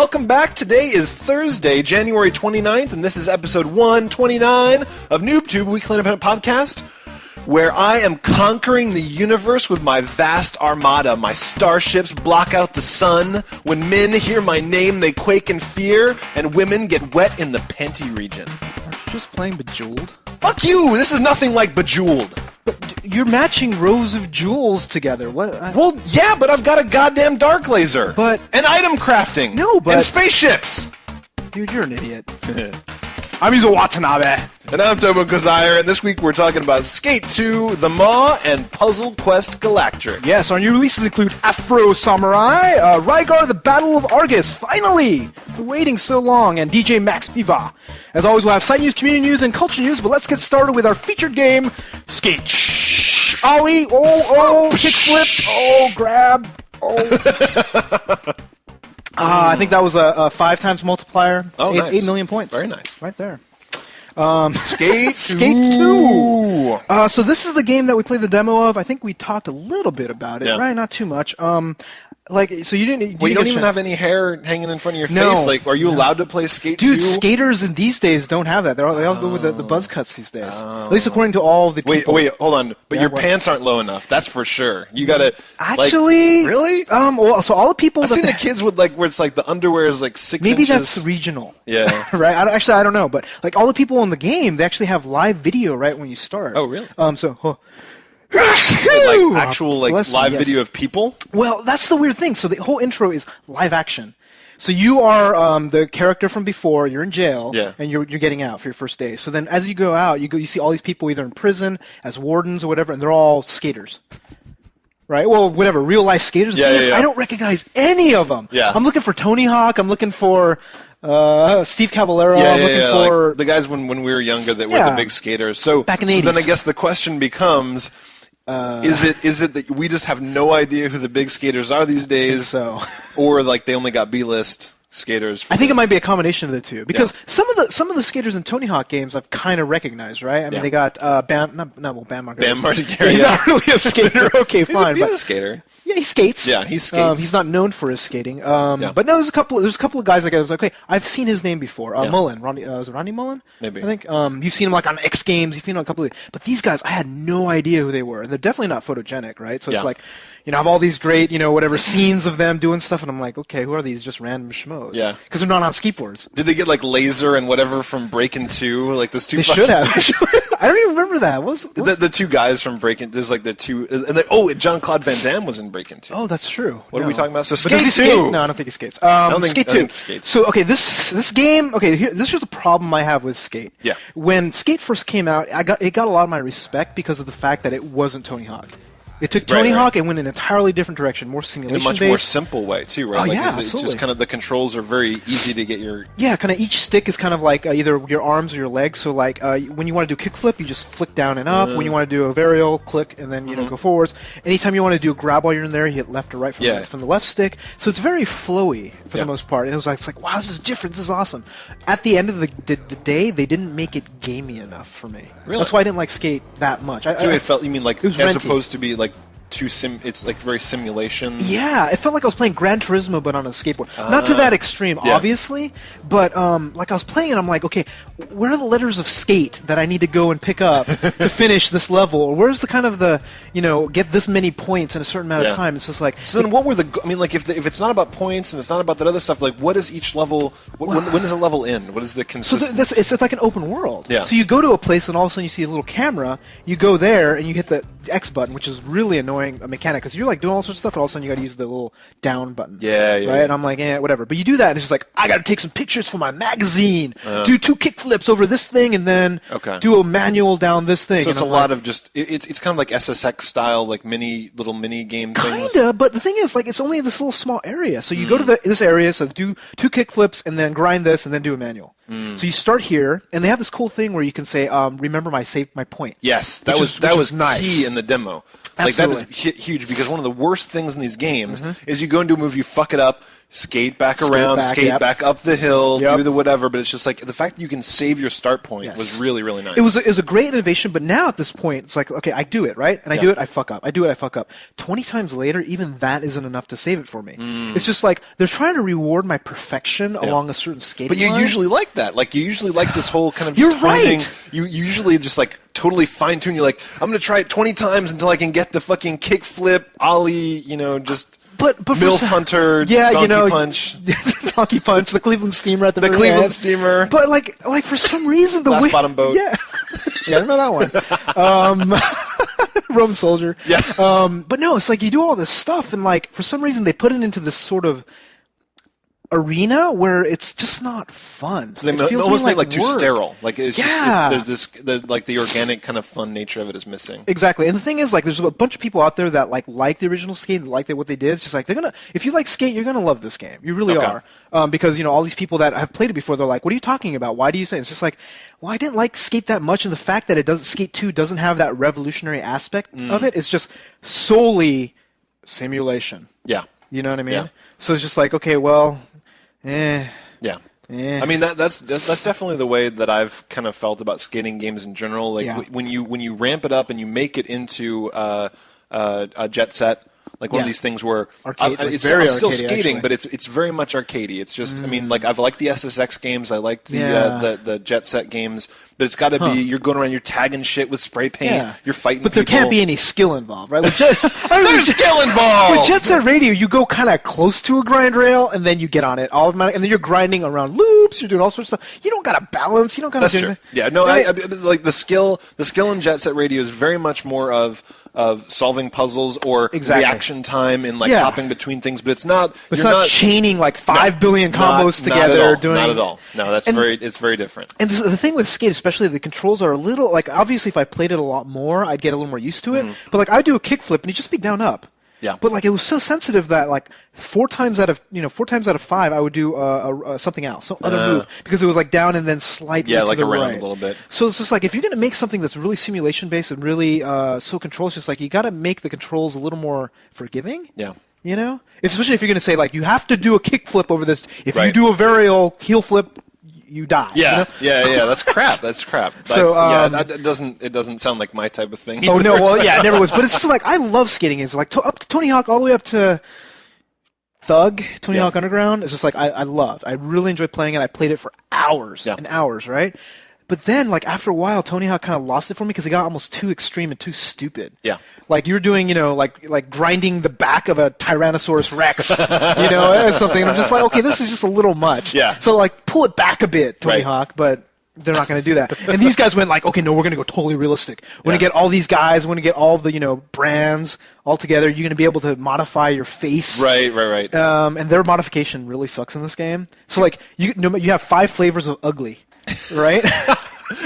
welcome back. Today is Thursday, January 29th, and this is episode 129 of NooBTooB, Weekly Independent Podcast, where I am conquering the universe with my vast armada. My starships block out the sun. When men hear my name, they quake in fear, and women get wet in the panty region. Aren't you just playing Bejeweled? Fuck you! This is nothing like Bejeweled. But you're matching rows of jewels together. What? Well, yeah, but I've got a goddamn dark laser. But... And item crafting. No, but... And spaceships. Dude, you're an idiot. I'm Yuzo Watanabe. And I'm Tobin and this week we're talking about Skate 2, The Maw, and Puzzle Quest Galactrix. Yes, our new releases include Afro Samurai, Rygar, The Battle of Argus, finally! Been waiting so long, and DJ Max Piva. As always, we'll have site news, community news, and culture news, but let's get started with our featured game, Skate. Shh. Ollie, kickflip, grab, I think that was a 5 times multiplier. Oh, nice. 8 million points. Very nice. Right there. Skate 2. Skate 2. So this is the game that we played the demo of. I think we talked a little bit about it, right? Not too much. So you didn't. Well, you don't even have any hair hanging in front of your No. face. Like, are you allowed to play Skate 2? Dude, skaters in these days don't have that. They all go with the buzz cuts these days. At least according to all of the people. Wait, hold on. But your pants aren't low enough. That's for sure. You gotta. Actually, really? Well, so all the people. I've seen the kids with where it's like the underwear is like 6 maybe inches. that's regional. Yeah. Right. I don't know. But like all the people in the game, they actually have live video right when you start. Oh, really? Like actual live video of people? Well, that's the weird thing. So the whole intro is live action. So you are the character from before. You're in jail, and you're getting out for your first day. So then, as you go out, you see all these people either in prison as wardens or whatever, and they're all skaters. Right? Well, whatever, real life skaters. The thing is, I don't recognize any of them. Yeah. I'm looking for Tony Hawk. I'm looking for Steve Caballero. I'm looking for like the guys when we were younger that were the big skaters. So back in the 80s. Then I guess the question becomes. Is it that we just have no idea who the big skaters are these days, or like they only got B-list skaters? I think it might be a combination of the two because some of the skaters in Tony Hawk games I've kind of recognized, right? I mean, they got Bam Margera. Bam Margera. He's not really a skater. Okay, fine. He's a skater. Yeah, he skates. Yeah, he skates. He's not known for his skating. But no, there's a couple of guys like I was like, okay, I've seen his name before. Mullen, was it Ronnie Mullen? Maybe. I think you've seen him like on X Games. You've seen him on a couple of. But these guys, I had no idea who they were, and they're definitely not photogenic, right? So it's like, I have all these great, whatever scenes of them doing stuff, and I'm like, okay, who are these? Just random schmoes. Yeah. Because they're not on skateboards. Did they get like Laser and whatever from Breakin' 2? Like those two. They should have. I don't even remember that. The two guys from Breakin'? There's like the two. And Jean-Claude Van Damme was in Breakin' 2. Oh, that's true. What are we talking about? So Skate 2. Skate? No, I don't think he skates. Skate 2. Skates. So okay, this game. Okay, this was a problem I have with Skate. Yeah. When Skate first came out, it got a lot of my respect because of the fact that it wasn't Tony Hawk. It took Tony Hawk and went in an entirely different direction, more simulation in a much more simple way too, right? Oh, yeah, it's just kind of the controls are very easy to get your. Yeah, kind of each stick is kind of like either your arms or your legs. So like when you want to do kickflip, you just flick down and up. When you want to do a varial, click and then go forwards. Anytime you want to do a grab while you're in there, you hit left or right from the left stick. So it's very flowy for the most part. And it was like wow, this is different. This is awesome. At the end of the day, they didn't make it gamey enough for me. Really? That's why I didn't like Skate that much. It felt. You mean like as renty. opposed to be like. It's like very simulation. Yeah, it felt like I was playing Gran Turismo but on a skateboard. Not to that extreme, obviously, but like I was playing and I'm like, okay, where are the letters of skate that I need to go and pick up to finish this level? Or where's the kind of the, get this many points in a certain amount of time? It's just like... So then what were if it's not about points and it's not about that other stuff, like what is each level, when does a level end? What is the consistency? So it's like an open world. Yeah. So you go to a place and all of a sudden you see a little camera, you go there and you hit the X button, which is really annoying mechanic because you're like doing all sorts of stuff and all of a sudden you got to use the little down button. Yeah. Right? And I'm like, whatever. But you do that and it's just like, I got to take some pictures for my magazine, do 2 kickflips over this thing and then do a manual down this thing. So it's a lot of just, it's kind of like SSX style, like little mini game things. Kinda, but the thing is, like, it's only this little small area. So you go to this area, so do 2 kickflips and then grind this and then do a manual. So you start here, and they have this cool thing where you can say, remember my point. Yes, that was nice. Key in the demo. Absolutely. Like, that is huge, because one of the worst things in these games is you go and do a move, you fuck it up, skate back around, skate back up the hill, do the whatever. But it's just like the fact that you can save your start point was really, really nice. It was a great innovation, but now at this point, it's like, okay, I do it, right? And I do it, I fuck up. I do it, I fuck up. 20 times later, even that isn't enough to save it for me. It's just like they're trying to reward my perfection along a certain skating But you line. usually like that. Like, you usually like this whole kind of just honing. You usually just like totally fine-tune. You're like, I'm going to try it 20 times until I can get the fucking kickflip, ollie, just... But MILF Hunter, Donkey Punch. Donkey Punch, the Cleveland Steamer at the very Cleveland end. Steamer. But like for some reason, the Glass way... Bottom Boat. Yeah. I remember that one. Roman Soldier. Yeah. But no, it's like you do all this stuff, and like for some reason they put it into this sort of arena where it's just not fun. So they almost make it too sterile. Like it's just there's the organic kind of fun nature of it is missing. Exactly. And the thing is, like, there's a bunch of people out there that like the original Skate, and like what they did. It's just like if you like Skate, you're gonna love this game. You really are. Because all these people that have played it before, they're like, what are you talking about? Why do you say it's just like, well, I didn't like Skate that much, and the fact that Skate 2 doesn't have that revolutionary aspect of it. It's just solely simulation. Yeah. You know what I mean? Yeah. So it's just like, okay, well, Yeah. I mean that's definitely the way that I've kind of felt about skating games in general. Like when you ramp it up and you make it into a jet set, like one of these things where arcade, I'm still skating, but it's very much arcadey. It's just I mean, like I've liked the SSX games, I liked the jet set games, but it's got to be you're going around, you're tagging shit with spray paint, you're fighting. But there can't be any skill involved, right? There's skill involved. With Jet Set Radio, you go kind of close to a grind rail, and then you get on it automatic, and then you're grinding around loops. You're doing all sorts of stuff. You don't got to balance. You don't got to. That's true. Yeah, no, right? I like the skill. The skill in Jet Set Radio is very much more of solving puzzles or reaction time and like hopping between things, but it's not. It's not chaining like 5 billion combos together. Not at all. No, it's very different. And the thing with Skate, especially the controls are a little like obviously if I played it a lot more, I'd get a little more used to it. But like I do a kickflip and it'd just be down up. Yeah. But like it was so sensitive that like 4 times out of 5 I would do something else, some other move, because it was like down and then slightly to like the around right. a little bit. So it's just like if you're gonna make something that's really simulation based and really so controls, just like you got to make the controls a little more forgiving. Yeah. Especially if you're gonna say like you have to do a kickflip over this. If you do a varial heel flip, you die. Yeah, that's crap. That's crap. So it doesn't sound like my type of thing. Oh no, well it never was. But it's just like I love skating games, like up to Tony Hawk, all the way up to Thug, Tony Hawk Underground. It's just like I really enjoyed playing it. I played it for hours and hours, right? But then, like after a while, Tony Hawk kind of lost it for me because it got almost too extreme and too stupid. Yeah, like you're doing, like grinding the back of a Tyrannosaurus Rex, as something. And I'm just like, okay, this is just a little much. Yeah. So like, pull it back a bit, Tony Hawk. But they're not going to do that. And these guys went like, okay, no, we're going to go totally realistic. We're going to get all these guys. We're going to get all the brands all together. You're going to be able to modify your face. Right. And their modification really sucks in this game. So like, you have 5 flavors of ugly. Right?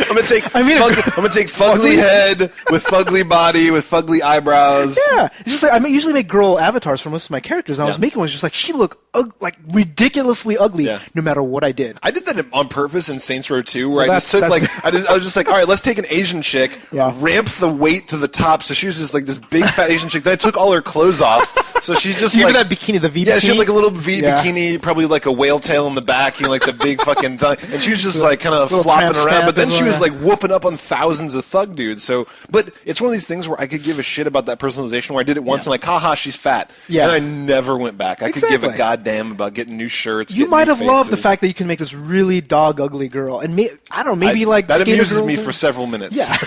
I'm gonna take fugly head with fugly body with fugly eyebrows. Yeah, it's just like I usually make girl avatars for most of my characters. And I was making one just like she looked like ridiculously ugly no matter what I did. I did that on purpose in Saints Row 2, where I was just like, all right, let's take an Asian chick, ramp the weight to the top, so she was just like this big fat Asian chick. Then I took all her clothes off, so she's just like that bikini, the V bikini. Yeah, she had like a little V bikini, probably like a whale tail in the back, like the big fucking thing, and she was just like kind of flopping around. But then she was like whooping up on thousands of thug dudes. So, but it's one of these things where I could give a shit about that personalization. Where I did it once and like, haha, she's fat. Yeah, and I never went back. I could give a goddamn about getting new shirts. You might have loved the fact that you can make this really dog ugly girl, and I don't know, maybe like that skater amuses girls me for several minutes. Yeah.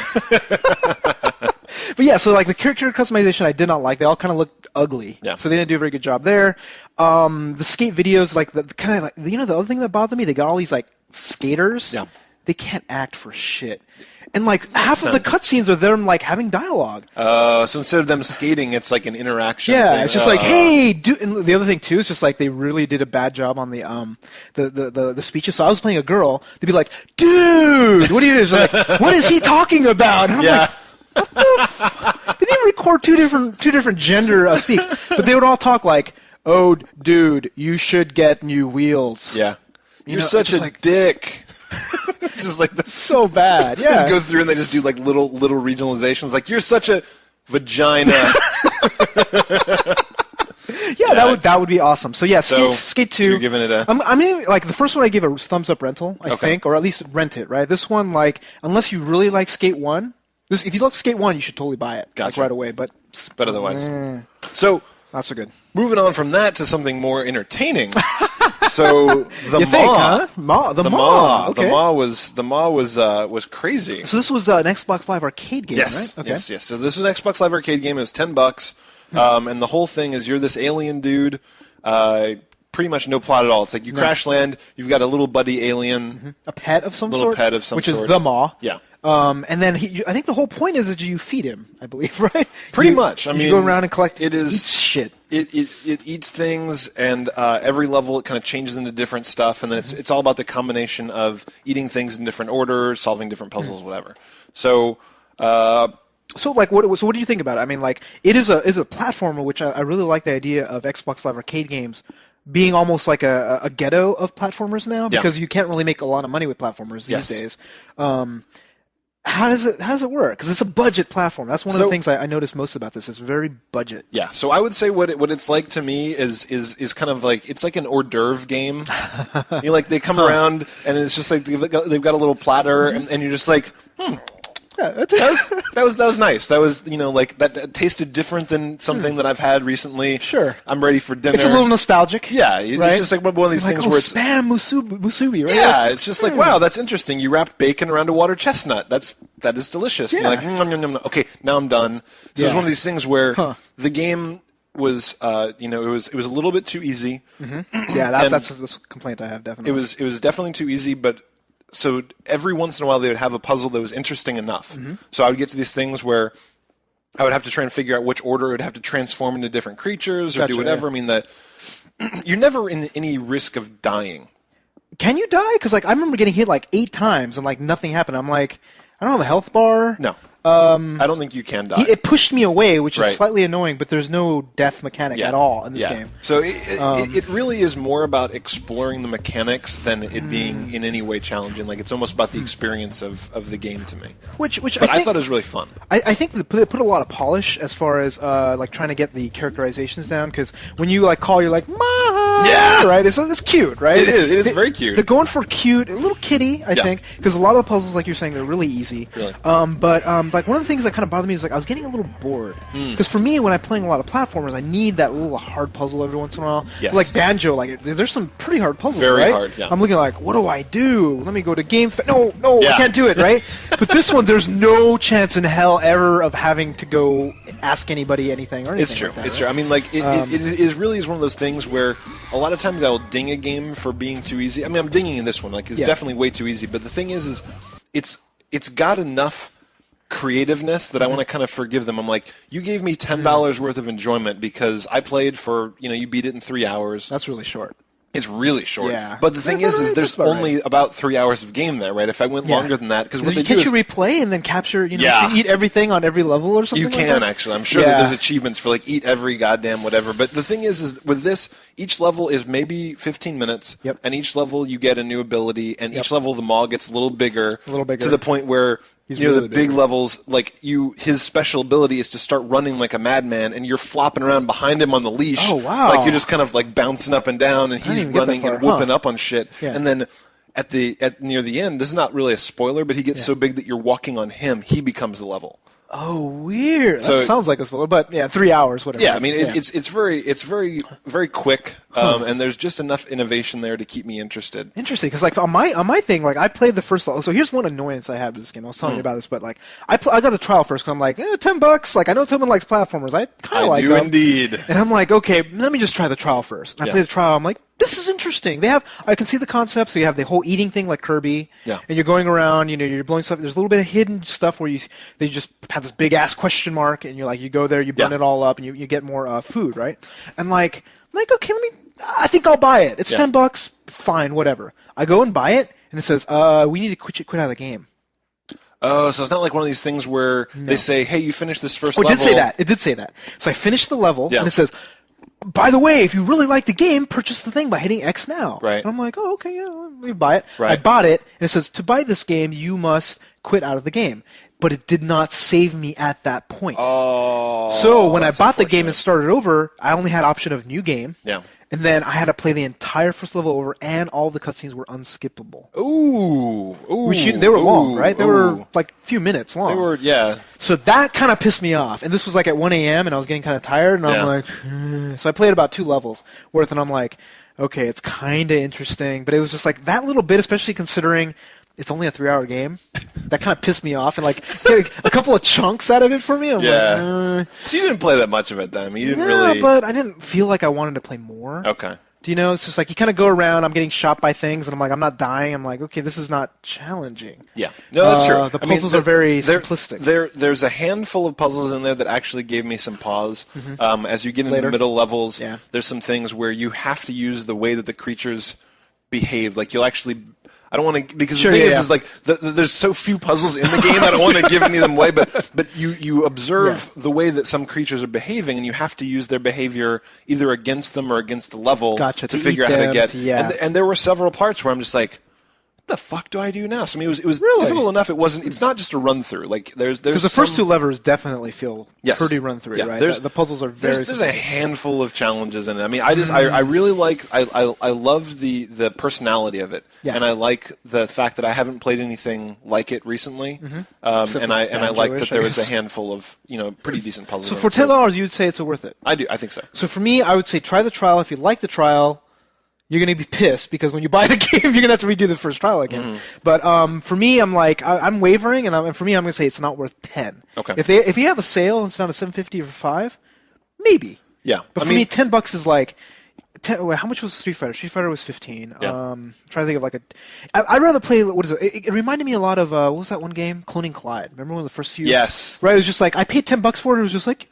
But yeah, so like the character customization, I did not like. They all kind of looked ugly. Yeah. So they didn't do a very good job there. The skate videos, like the kind of like the other thing that bothered me, they got all these like skaters. Yeah. They can't act for shit. And like half of the cutscenes are them like having dialogue. So instead of them skating, it's like an interaction. Yeah, thing. it's just like, hey, dude. And the other thing too is just like they really did a bad job on the speeches. So I was playing a girl, they'd be like, dude, what are you doing? Like, what is he talking about? And I'm like, what the fuck? They didn't record two different gender speaks, but they would all talk like, oh, dude, you should get new wheels. Yeah, you're such a dick. It's just like this. So bad. Yeah. They just go through and they just do like little regionalizations. Like, you're such a vagina. Yeah, Yeah, that would be awesome. So yeah, Skate 2. So you're giving it a... I mean, like the first one I gave a thumbs up rental, I think, or at least rent it, right? This one, like, unless you really like Skate 1, if you love Skate 1, you should totally buy it like, right away. But otherwise. So... Not so good. Moving on from that to something more entertaining. So the Maw. The Maw. Okay. The Maw was crazy. So this was an Xbox Live Arcade game, right? Okay. Yes. So this is an Xbox Live Arcade game. It was $10, and the whole thing is you're this alien dude. Pretty much no plot at all. It's like you crash land. You've got a little buddy alien, a pet of some sort, which sort. is the Maw. Yeah. And then I think the whole point is that you feed him, I believe, right? Pretty much. I mean, you go around and collect. It is eats shit. It eats things, and every level it kind of changes into different stuff, and then it's all about the combination of eating things in different order, solving different puzzles, whatever. So. So, like, what do you think about it? I mean, like, it is a platformer, which I really like the idea of Xbox Live Arcade games being almost like a ghetto of platformers now, because you can't really make a lot of money with platformers these days. How does it work? Because it's a budget platform. That's one of the things I noticed most about this. It's very budget. Yeah. So I would say what it's like to me is kind of like it's like an hors d'oeuvre game. They come around and it's just like they've got a little platter and you're just like, Yeah, that was nice. That was that tasted different than something that I've had recently. Sure. I'm ready for dinner. It's a little nostalgic. Yeah, right? It's just like one of these things where it's spam musubi, right? Yeah, it's just like wow, that's interesting. You wrapped bacon around a water chestnut. That is delicious. Yeah. And you're like, okay, now I'm done. So it's one of these things where the game was it was a little bit too easy. Mm-hmm. Yeah, that's a complaint I have, definitely. It was definitely too easy, but so every once in a while they would have a puzzle that was interesting enough. Mm-hmm. So I would get to these things where I would have to try and figure out which order it would have to transform into different creatures or do whatever. Yeah. I mean, that you're never in any risk of dying. Can you die? Because I remember getting hit 8 times and nothing happened. I'm like, I don't have a health bar. No. I don't think you can die. It pushed me away, which is slightly annoying, but there's no death mechanic at all in this game. So it really is more about exploring the mechanics than it being in any way challenging. Like, it's almost about the experience of the game to me. Which I thought it was really fun. I think they put a lot of polish as far as trying to get the characterizations down, because when you call, you're like, Ma! Yeah! Right? It's cute, right? It is very cute. They're going for cute, a little kitty, I think, because a lot of the puzzles, like you're saying, they're really easy. Really? But one of the things that kind of bothered me is I was getting a little bored. Because for me, when I'm playing a lot of platformers, I need that little hard puzzle every once in a while. Yes. Like Banjo, there's some pretty hard puzzles, very right? hard, yeah. I'm looking what do I do? Let me go to Game No, I can't do it, right? But this one, there's no chance in hell ever of having to go ask anybody anything or anything. It's true. Like that, It's right? true. I mean, it really is one of those things where a lot of times I'll ding a game for being too easy. I mean, I'm dinging in this one. It's definitely way too easy. But the thing is it's got enough creativeness that I want to kind of forgive them. I'm like, you gave me $10 worth of enjoyment because I played for, you beat it in 3 hours. That's really short. It's really short. Yeah. But the thing is there's only about 3 hours of game there, right? If I went longer than that, because what they do is... Can't you replay and then capture, eat everything on every level or something You can, actually. I'm sure that there's achievements for, eat every goddamn whatever. But the thing is with this, each level is maybe 15 minutes, and each level you get a new ability, and each level the Maw gets a little bigger. To the point where... really the big levels, his special ability is to start running like a madman, and you're flopping around behind him on the leash. Oh, wow. You're just kind of bouncing up and down, and he's running and whooping up on shit. Yeah. And then near the end, this is not really a spoiler, but he gets so big that you're walking on him, he becomes the level. Oh, weird. That sounds like a spoiler, but 3 hours, whatever. Yeah, I mean, it's very very quick, and there's just enough innovation there to keep me interested. Interesting, because on my thing, I played the first level. So here's one annoyance I have with this game. I was telling you about this, but I got the trial first because I'm like, $10. I know Tobin likes platformers. I kind of like them. I do indeed. And I'm like, okay, let me just try the trial first. And I play the trial. I'm like, this is interesting. I can see the concept. So you have the whole eating thing like Kirby. Yeah. And you're going around, you're blowing stuff. There's a little bit of hidden stuff where they just have this big ass question mark, and you go there, you burn it all up, and you get more food, right? And okay, I think I'll buy it. It's $10. Fine, whatever. I go and buy it, and it says, we need to quit out of the game. Oh, so it's not like one of these things where they say, hey, you finished this first level. It did say that. So I finished the level, and it says, by the way, if you really like the game, purchase the thing by hitting X now. Right. And I'm like, oh, okay, let me buy it. Right. I bought it, and it says, to buy this game, you must quit out of the game. but it did not save me at that point. Oh. So when I bought the game and started over, I only had option of new game. Yeah. And then I had to play the entire first level over, and all the cutscenes were unskippable. Ooh. They were long, right? They were like a few minutes long. They were, yeah. So that kind of pissed me off. And this was like at 1 a.m., and I was getting kind of tired, and I'm like, So I played about 2 levels worth, and I'm like, okay, it's kind of interesting. But it was just like that little bit, especially considering it's only a 3-hour game. That kind of pissed me off, and like a couple of chunks out of it for me. I'm like, So you didn't play that much of it then. You didn't yeah, really. but I didn't feel like I wanted to play more. Okay. Do you know? It's just like you kind of go around. I'm getting shot by things, and I'm like, I'm not dying. I'm like, okay, this is not challenging. Yeah, no, that's true. The puzzles are very simplistic. There's a handful of puzzles in there that actually gave me some pause. As you get into the middle levels, there's some things where you have to use the way that the creatures behave. Like you'll actually. I don't want to, because the thing is like there's so few puzzles in the game. I don't want to give any of them away, but you observe the way that some creatures are behaving, and you have to use their behavior either against them or against the level to figure out how to get. And there were several parts where I'm just like, what the fuck do I do now? So I mean, it was difficult enough. It's not just a run through. Like there's because the first 2 levels definitely feel pretty run through, right? The puzzles are very. There's a handful of challenges in it. I mean, I really like. I love the personality of it, and I like the fact that I haven't played anything like it recently. And I like that there was a handful of pretty decent puzzles. So for $10, you'd say it's worth it. I do. I think so. So for me, I would say try the trial. If you like the trial, you're going to be pissed because when you buy the game, you're going to have to redo the first trial again. But for me, I'm like, I'm wavering, and for me, I'm going to say it's not worth 10. Okay. If you have a sale and it's down to $7.50 or $5, maybe. Yeah. But for me, $10 is like, how much was Street Fighter? Street Fighter was $15. Yeah. Trying to think of like I'd rather play, what is it? It reminded me a lot of, what was that one game? Cloning Clyde. Remember one of the first few? Yes. Right, it was just like, I paid $10 for it, it was just like,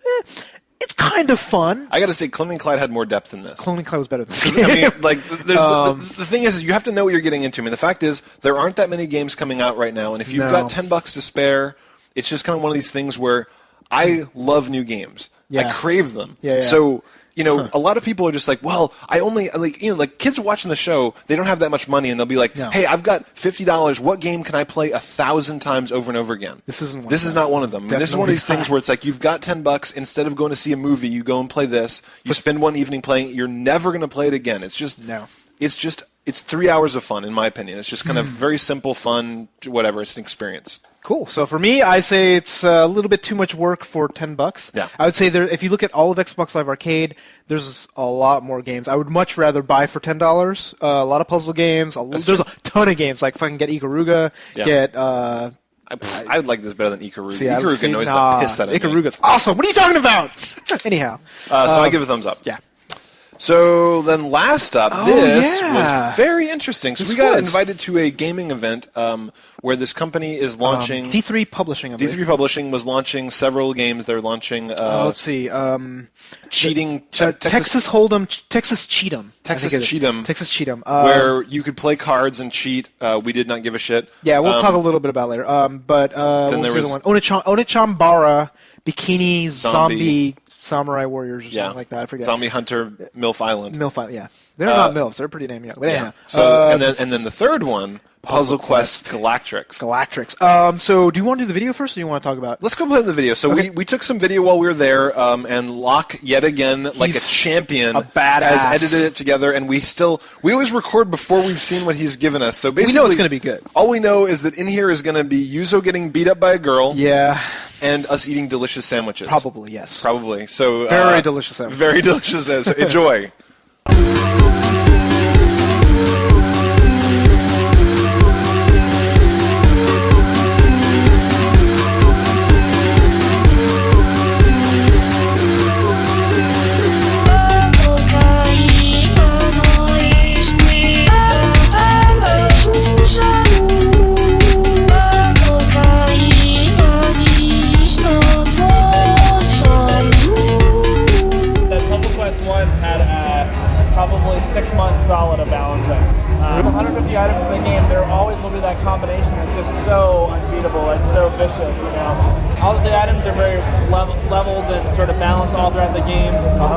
it's kind of fun. I got to say, Cloning Clyde had more depth than this. Cloning Clyde was better than this game. I mean, like, there's the thing is you have to know what you're getting into. I mean, the fact is there aren't that many games coming out right now, and if you've got $10 to spare, it's just kind of one of these things where I love new games. I crave them. So. A lot of people are just like, well, I only like kids are watching the show. They don't have that much money, and they'll be like, hey, I've got $50. What game can I play 1,000 times over and over again? This is not one of them. I mean, this is one of these things where it's like you've got $10. Instead of going to see a movie, you go and play this. You spend one evening playing it. You're never going to play it again. It's just it's 3 hours of fun, in my opinion. It's just kind of very simple, fun, whatever. It's an experience. Cool. So for me, I say it's a little bit too much work for $10. Yeah. I would say if you look at all of Xbox Live Arcade, there's a lot more games. I would much rather buy for $10. A lot of puzzle games. There's a ton of games. Like if I can get Ikaruga, I would like this better than Ikaruga. Ikaruga annoys the piss out of me. Ikaruga's awesome. What are you talking about? Anyhow. So I give it a thumbs up. Yeah. So then last up, this was very interesting. So we got invited to a gaming event where this company is launching... D3 Publishing. D3 Publishing was launching several games. They're launching... let's see. Cheating... Texas Hold'em... Texas Cheat'em. Texas Cheat'em. Texas Cheat'em. Where you could play cards and cheat. We did not give a shit. Yeah, we'll talk a little bit about it later. But then there was the other one? Onechambara Bikini Zombie... Samurai Warriors or something like that. I forget. Zombie Hunter, MILF Island. MILF Island, yeah. They're not MILFs. They're pretty damn young. But anyhow. So, and then the third one, Puzzle Quest Galactrix. Galactrix. So do you want to do the video first, or do you want to talk about... Let's go play the video. So we took some video while we were there, and Locke, yet again, like a champion, has edited it together, and we always record before we've seen what he's given us. So basically... we know it's going to be good. All we know is that in here is going to be Yuzo getting beat up by a girl. Yeah. And us eating delicious sandwiches. Probably, yes. Probably. So very delicious sandwiches. Very delicious. So enjoy. One had items in the game, there always will be that combination that's just so unbeatable and so vicious, you know. All of the items are very leveled and sort of balanced all throughout the game.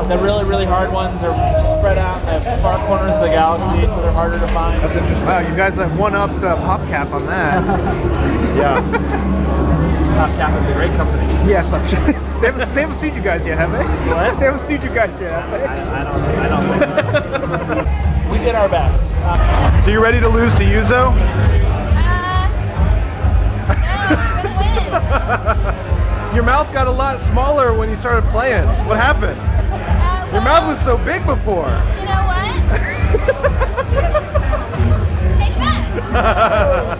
The really, really hard ones are spread out in the far corners of the galaxy, so they're harder to find. That's interesting. Wow, you guys have one-upped PopCap on that. Yeah. PopCap is a great company. Yes, I'm sure. They haven't sued you guys yet, have they? What? They haven't sued you guys yet, have they? I don't think so. We did our best. So you ready to lose to Yuzo? No, I'm gonna win. Your mouth got a lot smaller when you started playing. What happened? Well, Your mouth was so big before. You know what? Take that.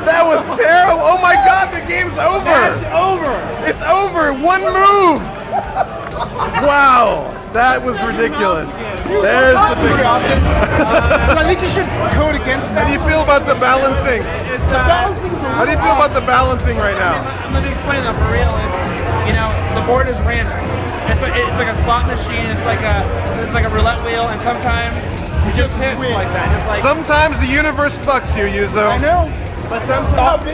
That was terrible! Oh my God, the game's over! It's over! It's over! One move! Wow, that was ridiculous. There's the big I think you should code against How do you feel about the balancing? How do you feel about the balancing right now? Let me explain that for real. You know, the board is random. It's like a slot machine. It's like a roulette wheel, and sometimes you just hit like that. Just like Sometimes the universe fucks you, Yuzo. I know, but sometimes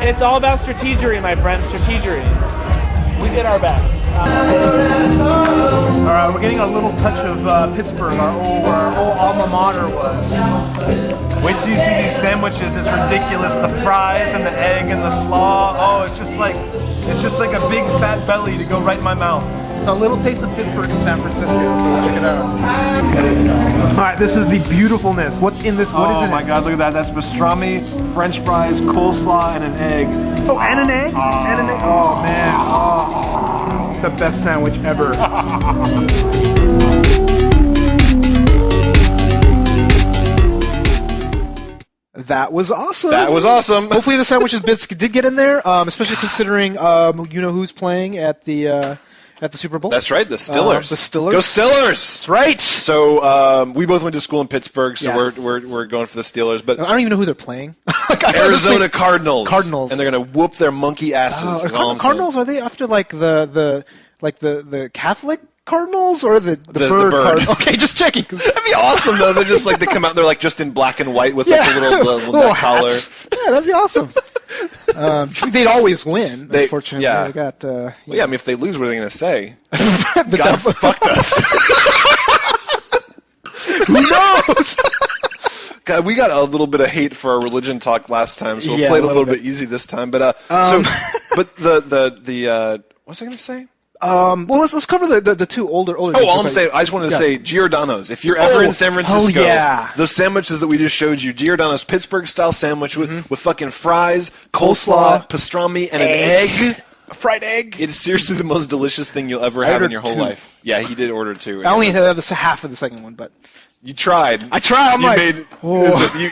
it's all about strategery, my friend. Strategery. We did our best. All right, we're getting a little touch of Pittsburgh, where our old alma mater was. Wait till you see these sandwiches. It's ridiculous. The fries and the egg and the slaw. Oh, it's just like a big fat belly to go right in my mouth. It's a little taste of Pittsburgh in San Francisco. So check it out. All right, this is the beautifuln's. What's in this? What is it? Oh my God, look at that. That's pastrami, French fries, coleslaw, and an egg. Oh, and an egg? And an egg. Oh man. Oh. The best sandwich ever. That was awesome. That was awesome. Hopefully the sandwiches bits did get in there, especially considering you know who's playing at the Super Bowl. That's right, the Stillers. The Stillers. Go Stillers! That's right. So we both went to school in Pittsburgh, so Yeah. we're going for the Steelers. But I don't even know who they're playing. Arizona Cardinals. Cardinals. And they're going to whoop their monkey asses. is all I'm Cardinals, are they after like the Catholic Cardinals or the The bird? bird. Okay, just checking. That'd be awesome, though. They're just like, they come out, they're like just in black and white with like a little neck collar. hats. Yeah, that'd be awesome. They'd always win, unfortunately. yeah. They got, Well, yeah, I mean, if they lose, what are they going to say? the God devil- fucked us. Who knows? God, we got a little bit of hate for our religion talk last time, so we'll Yeah, play it a a little little bit easy this time. But but the what was I going to say? Well, let's cover the two older. Oh, all I'm saying, I just wanted to say Giordano's. If you're ever in San Francisco, yeah. those sandwiches that we just showed you, Giordano's Pittsburgh-style sandwich with fucking fries, coleslaw, pastrami, and an egg. Fried egg. It's seriously the most delicious thing you'll ever have in your whole life. Yeah, he did order two. I only had half of the second one, but You tried. I tried.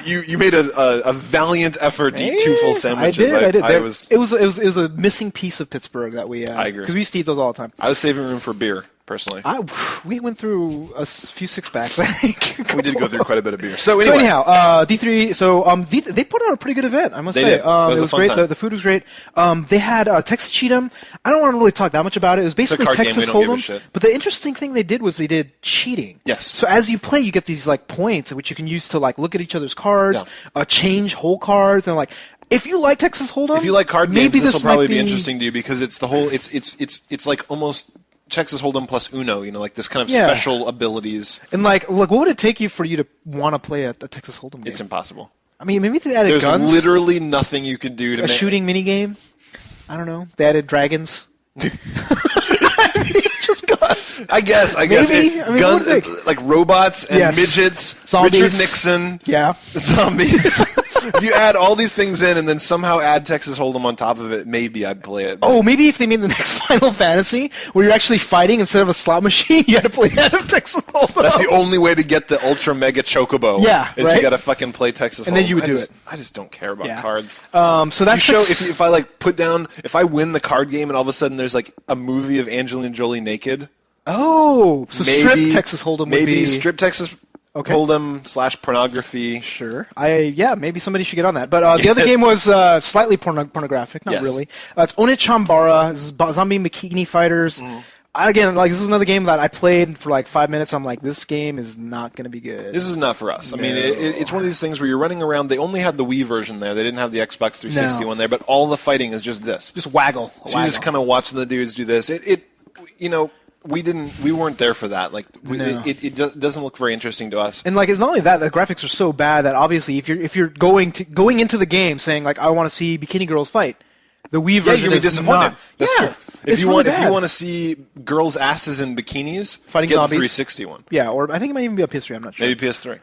You made a valiant effort to eat two full sandwiches. I did. It was It was a missing piece of Pittsburgh that we. I agree. Because we used to eat those all the time. I was saving room for beer, personally. We went through a few six packs. I think We did go through quite a bit of beer. So So anyway, anyhow, D3. So they put on a pretty good event, I must They say. did. It was a was fun great. time. The food was great. They had Texas Cheatham. I don't want to really talk that much about it. It was basically card game. Texas We don't give a Hold'em. shit. But the interesting thing they did was they did cheating. Yes. So as you play, you get these like points which you can use to like look at each other's cards, change whole cards, and like. If you like Texas Hold'em, if you like card maybe games, this will probably might be interesting to you because it's the whole. It's like almost Texas Hold'em plus Uno. You know, like this kind of special abilities. And like, what would it take you for you to want to play a Texas Hold'em game? It's impossible. I mean, maybe they added There's guns. literally nothing you can do to A make shooting mini game. I don't know. They added dragons. Just guns. I guess. Maybe. I mean, guns, what do you think? like robots and midgets, Zombies. Richard Nixon, Yeah. zombies. If you add all these things in and then somehow add Texas Hold'em on top of it, maybe I'd play it. Oh, maybe if they made the next Final Fantasy, where you're actually fighting instead of a slot machine, you had to play that of Texas Hold'em. That's the only way to get the ultra mega chocobo. Yeah, is right? you got to fucking play Texas Hold'em. And then you would do it. I just don't care about Yeah. cards. So that's if I like put down, if I win the card game and all of a sudden there's like a movie of Angelina Jolie naked. Oh, so maybe, strip Texas Hold'em would be... Maybe strip Texas. Okay. Hold'em/pornography. Sure. Maybe somebody should get on that. But the other game was slightly pornographic, not really. It's Onichambara, zombie bikini fighters. Again, like, this is another game that I played for like 5 minutes. I'm like, this game is not going to be good. This is not for us. I mean, it's one of these things where you're running around. They only had the Wii version there. They didn't have the Xbox 360 one there. But all the fighting is just this. Just waggle. So you're just kind of watching the dudes do this. We weren't there for that. Like, it doesn't look very interesting to us. And like, it's not only that, the graphics are so bad that obviously, if you're going into the game saying like, I want to see bikini girls fight, the Wii version you'll be is disappointed. not. That's true. If you really want to see girls' asses in bikinis, fighting get zombies. the 360 one. Yeah, or I think it might even be a PS3. I'm not sure. Maybe PS3.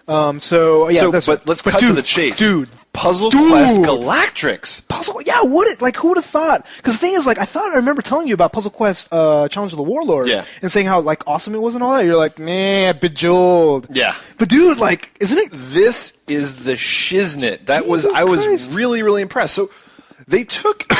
But let's cut to the chase, dude. Puzzle Quest Galactrix. Puzzle, yeah. Who would have thought? Because the thing is, like, I remember telling you about Puzzle Quest Challenge of the Warlord, and saying how like awesome it was and all that. You're like, man, bejeweled. Yeah. But dude, like, isn't it? This is the shiznit. I was really, really impressed. So they took.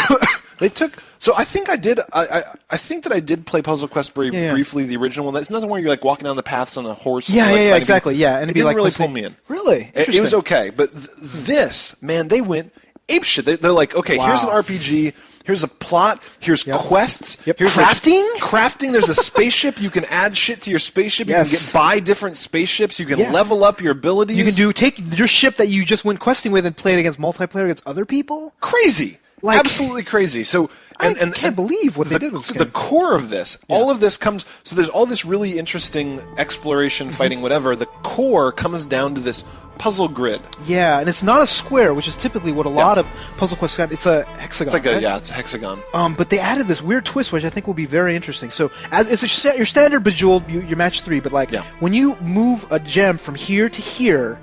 So I think I did. I think that I did play Puzzle Quest very briefly, the original one. That's nothing where you're like walking down the paths on a horse. Exactly. Yeah, and it it'd didn't be like really pull me in. Really, it was okay, but this, man, they went apeshit. They're like, okay, here's an RPG. Here's a plot. Here's quests. Here's crafting. There's a spaceship. You can add shit to your spaceship. You can buy different spaceships. You can level up your abilities. You can take your ship that you just went questing with and play it against multiplayer against other people. Crazy. Like, absolutely crazy. So, I can't believe what they did with this game. The core of this, all of this comes. So there's all this really interesting exploration, fighting, whatever. The core comes down to this puzzle grid. Yeah, and it's not a square, which is typically what a lot of Puzzle Quest have. It's a hexagon. It's a hexagon. But they added this weird twist, which I think will be very interesting. So, as it's your standard Bejeweled, your match 3, but like when you move a gem from here to here,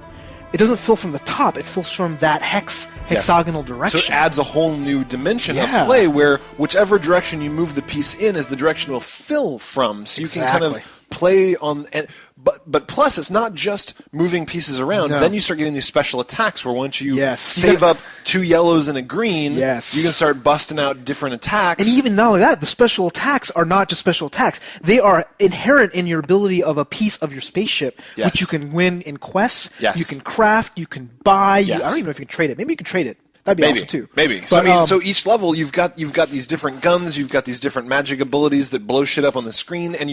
it doesn't fill from the top. It fills from that hexagonal direction. So it adds a whole new dimension of play where whichever direction you move the piece in is the direction it will fill from. So you can kind of play on... But plus, it's not just moving pieces around. No. Then you start getting these special attacks where once you save up 2 yellows and a green, you can start busting out different attacks. And even not only that, the special attacks are not just special attacks. They are inherent in your ability of a piece of your spaceship, which you can win in quests, you can craft, you can buy. I don't even know if you can trade it. Maybe you can trade it. That'd be awesome too. Maybe. But, so each level you've got these different guns, you've got these different magic abilities that blow shit up on the screen, and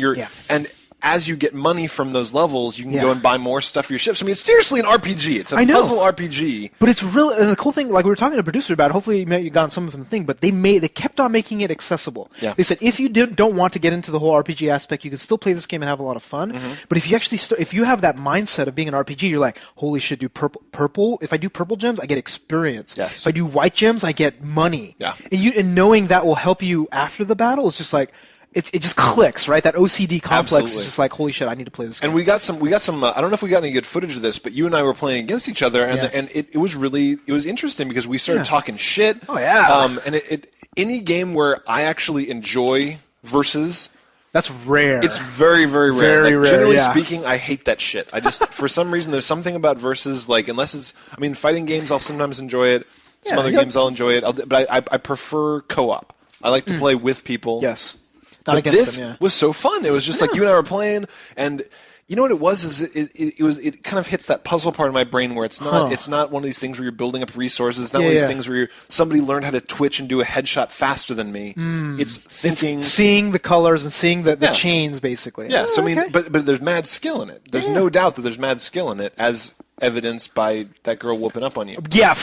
and as you get money from those levels, you can go and buy more stuff for your ships. I mean, it's seriously an RPG. It's a puzzle RPG. But it's really, and the cool thing, like we were talking to a producer about, hopefully you got on some of the thing, but they kept on making it accessible. Yeah. They said if you don't want to get into the whole RPG aspect, you can still play this game and have a lot of fun. Mm-hmm. But if you actually if you have that mindset of being an RPG, you're like, holy shit, do purple. If I do purple gems, I get experience. Yes. If I do white gems, I get money. Yeah. And knowing that will help you after the battle is just like. It just clicks, right? That OCD complex is just like, holy shit, I need to play this game. And we got some. I don't know if we got any good footage of this, but you and I were playing against each other, and it was interesting because we started talking shit. Oh yeah. And any game where I actually enjoy versus. That's rare. It's very, very rare. Very rare. Generally speaking, I hate that shit. I just, for some reason, there's something about versus, like, unless it's, I mean, fighting games, I'll sometimes enjoy it. Some other games, I'll enjoy it. But I prefer co-op. I like to play with people. Yes. But this was so fun. It was just like you and I were playing, and you know what it was? Is it kind of hits that puzzle part of my brain where it's not one of these things where you're building up resources. It's not one of these things where somebody learned how to twitch and do a headshot faster than me. It's thinking, it's seeing the colors and seeing the chains, basically. Yeah. So I mean, but there's mad skill in it. There's no doubt that there's mad skill in it, as evidenced by that girl whooping up on you. Yeah.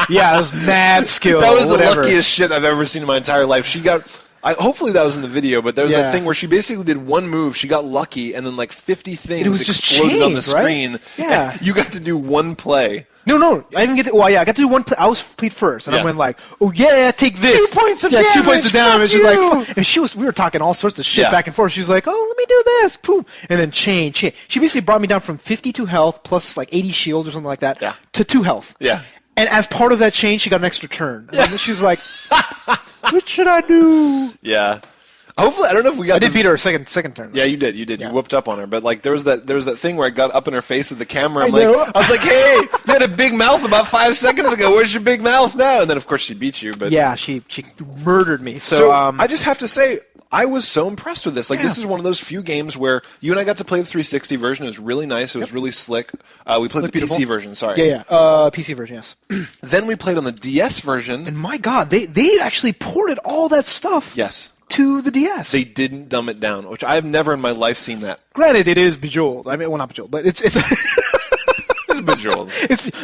Yeah, it was mad skill. That was the luckiest shit I've ever seen in my entire life. She got. Hopefully that was in the video, but there was that thing where she basically did one move, she got lucky, and then like 50 things exploded on the screen. Right? Yeah. You got to do one play. No, I didn't get to. Well, I got to do one play. I was played first, and I went like, "Oh yeah, take this." 2 points of damage. 2 points of damage. Like, and we were talking all sorts of shit back and forth. She was like, "Oh, let me do this." Boom, and then chain. She basically brought me down from 52 health plus like 80 shields or something like that to 2 health. Yeah. And as part of that chain, she got an extra turn. And she was like, "What should I do?" Yeah. Hopefully, I don't know if we got. I did beat her a second turn. Yeah, you did. Yeah. You whooped up on her, but like there was that thing where I got up in her face with the camera. I was like, "Hey, you had a big mouth about 5 seconds ago. Where's your big mouth now?" And then of course she beat you. But yeah, she murdered me. So I just have to say, I was so impressed with this. Like, this is one of those few games where you and I got to play the 360 version. It was really nice. It was really slick. We played the beautiful. PC version, sorry. Yeah. PC version, yes. Then we played on the DS version. And my God, they actually ported all that stuff. Yes. To the DS. They didn't dumb it down, which I have never in my life seen that. Granted, it is Bejeweled. I mean, well, not Bejeweled, but it's It's Bejeweled.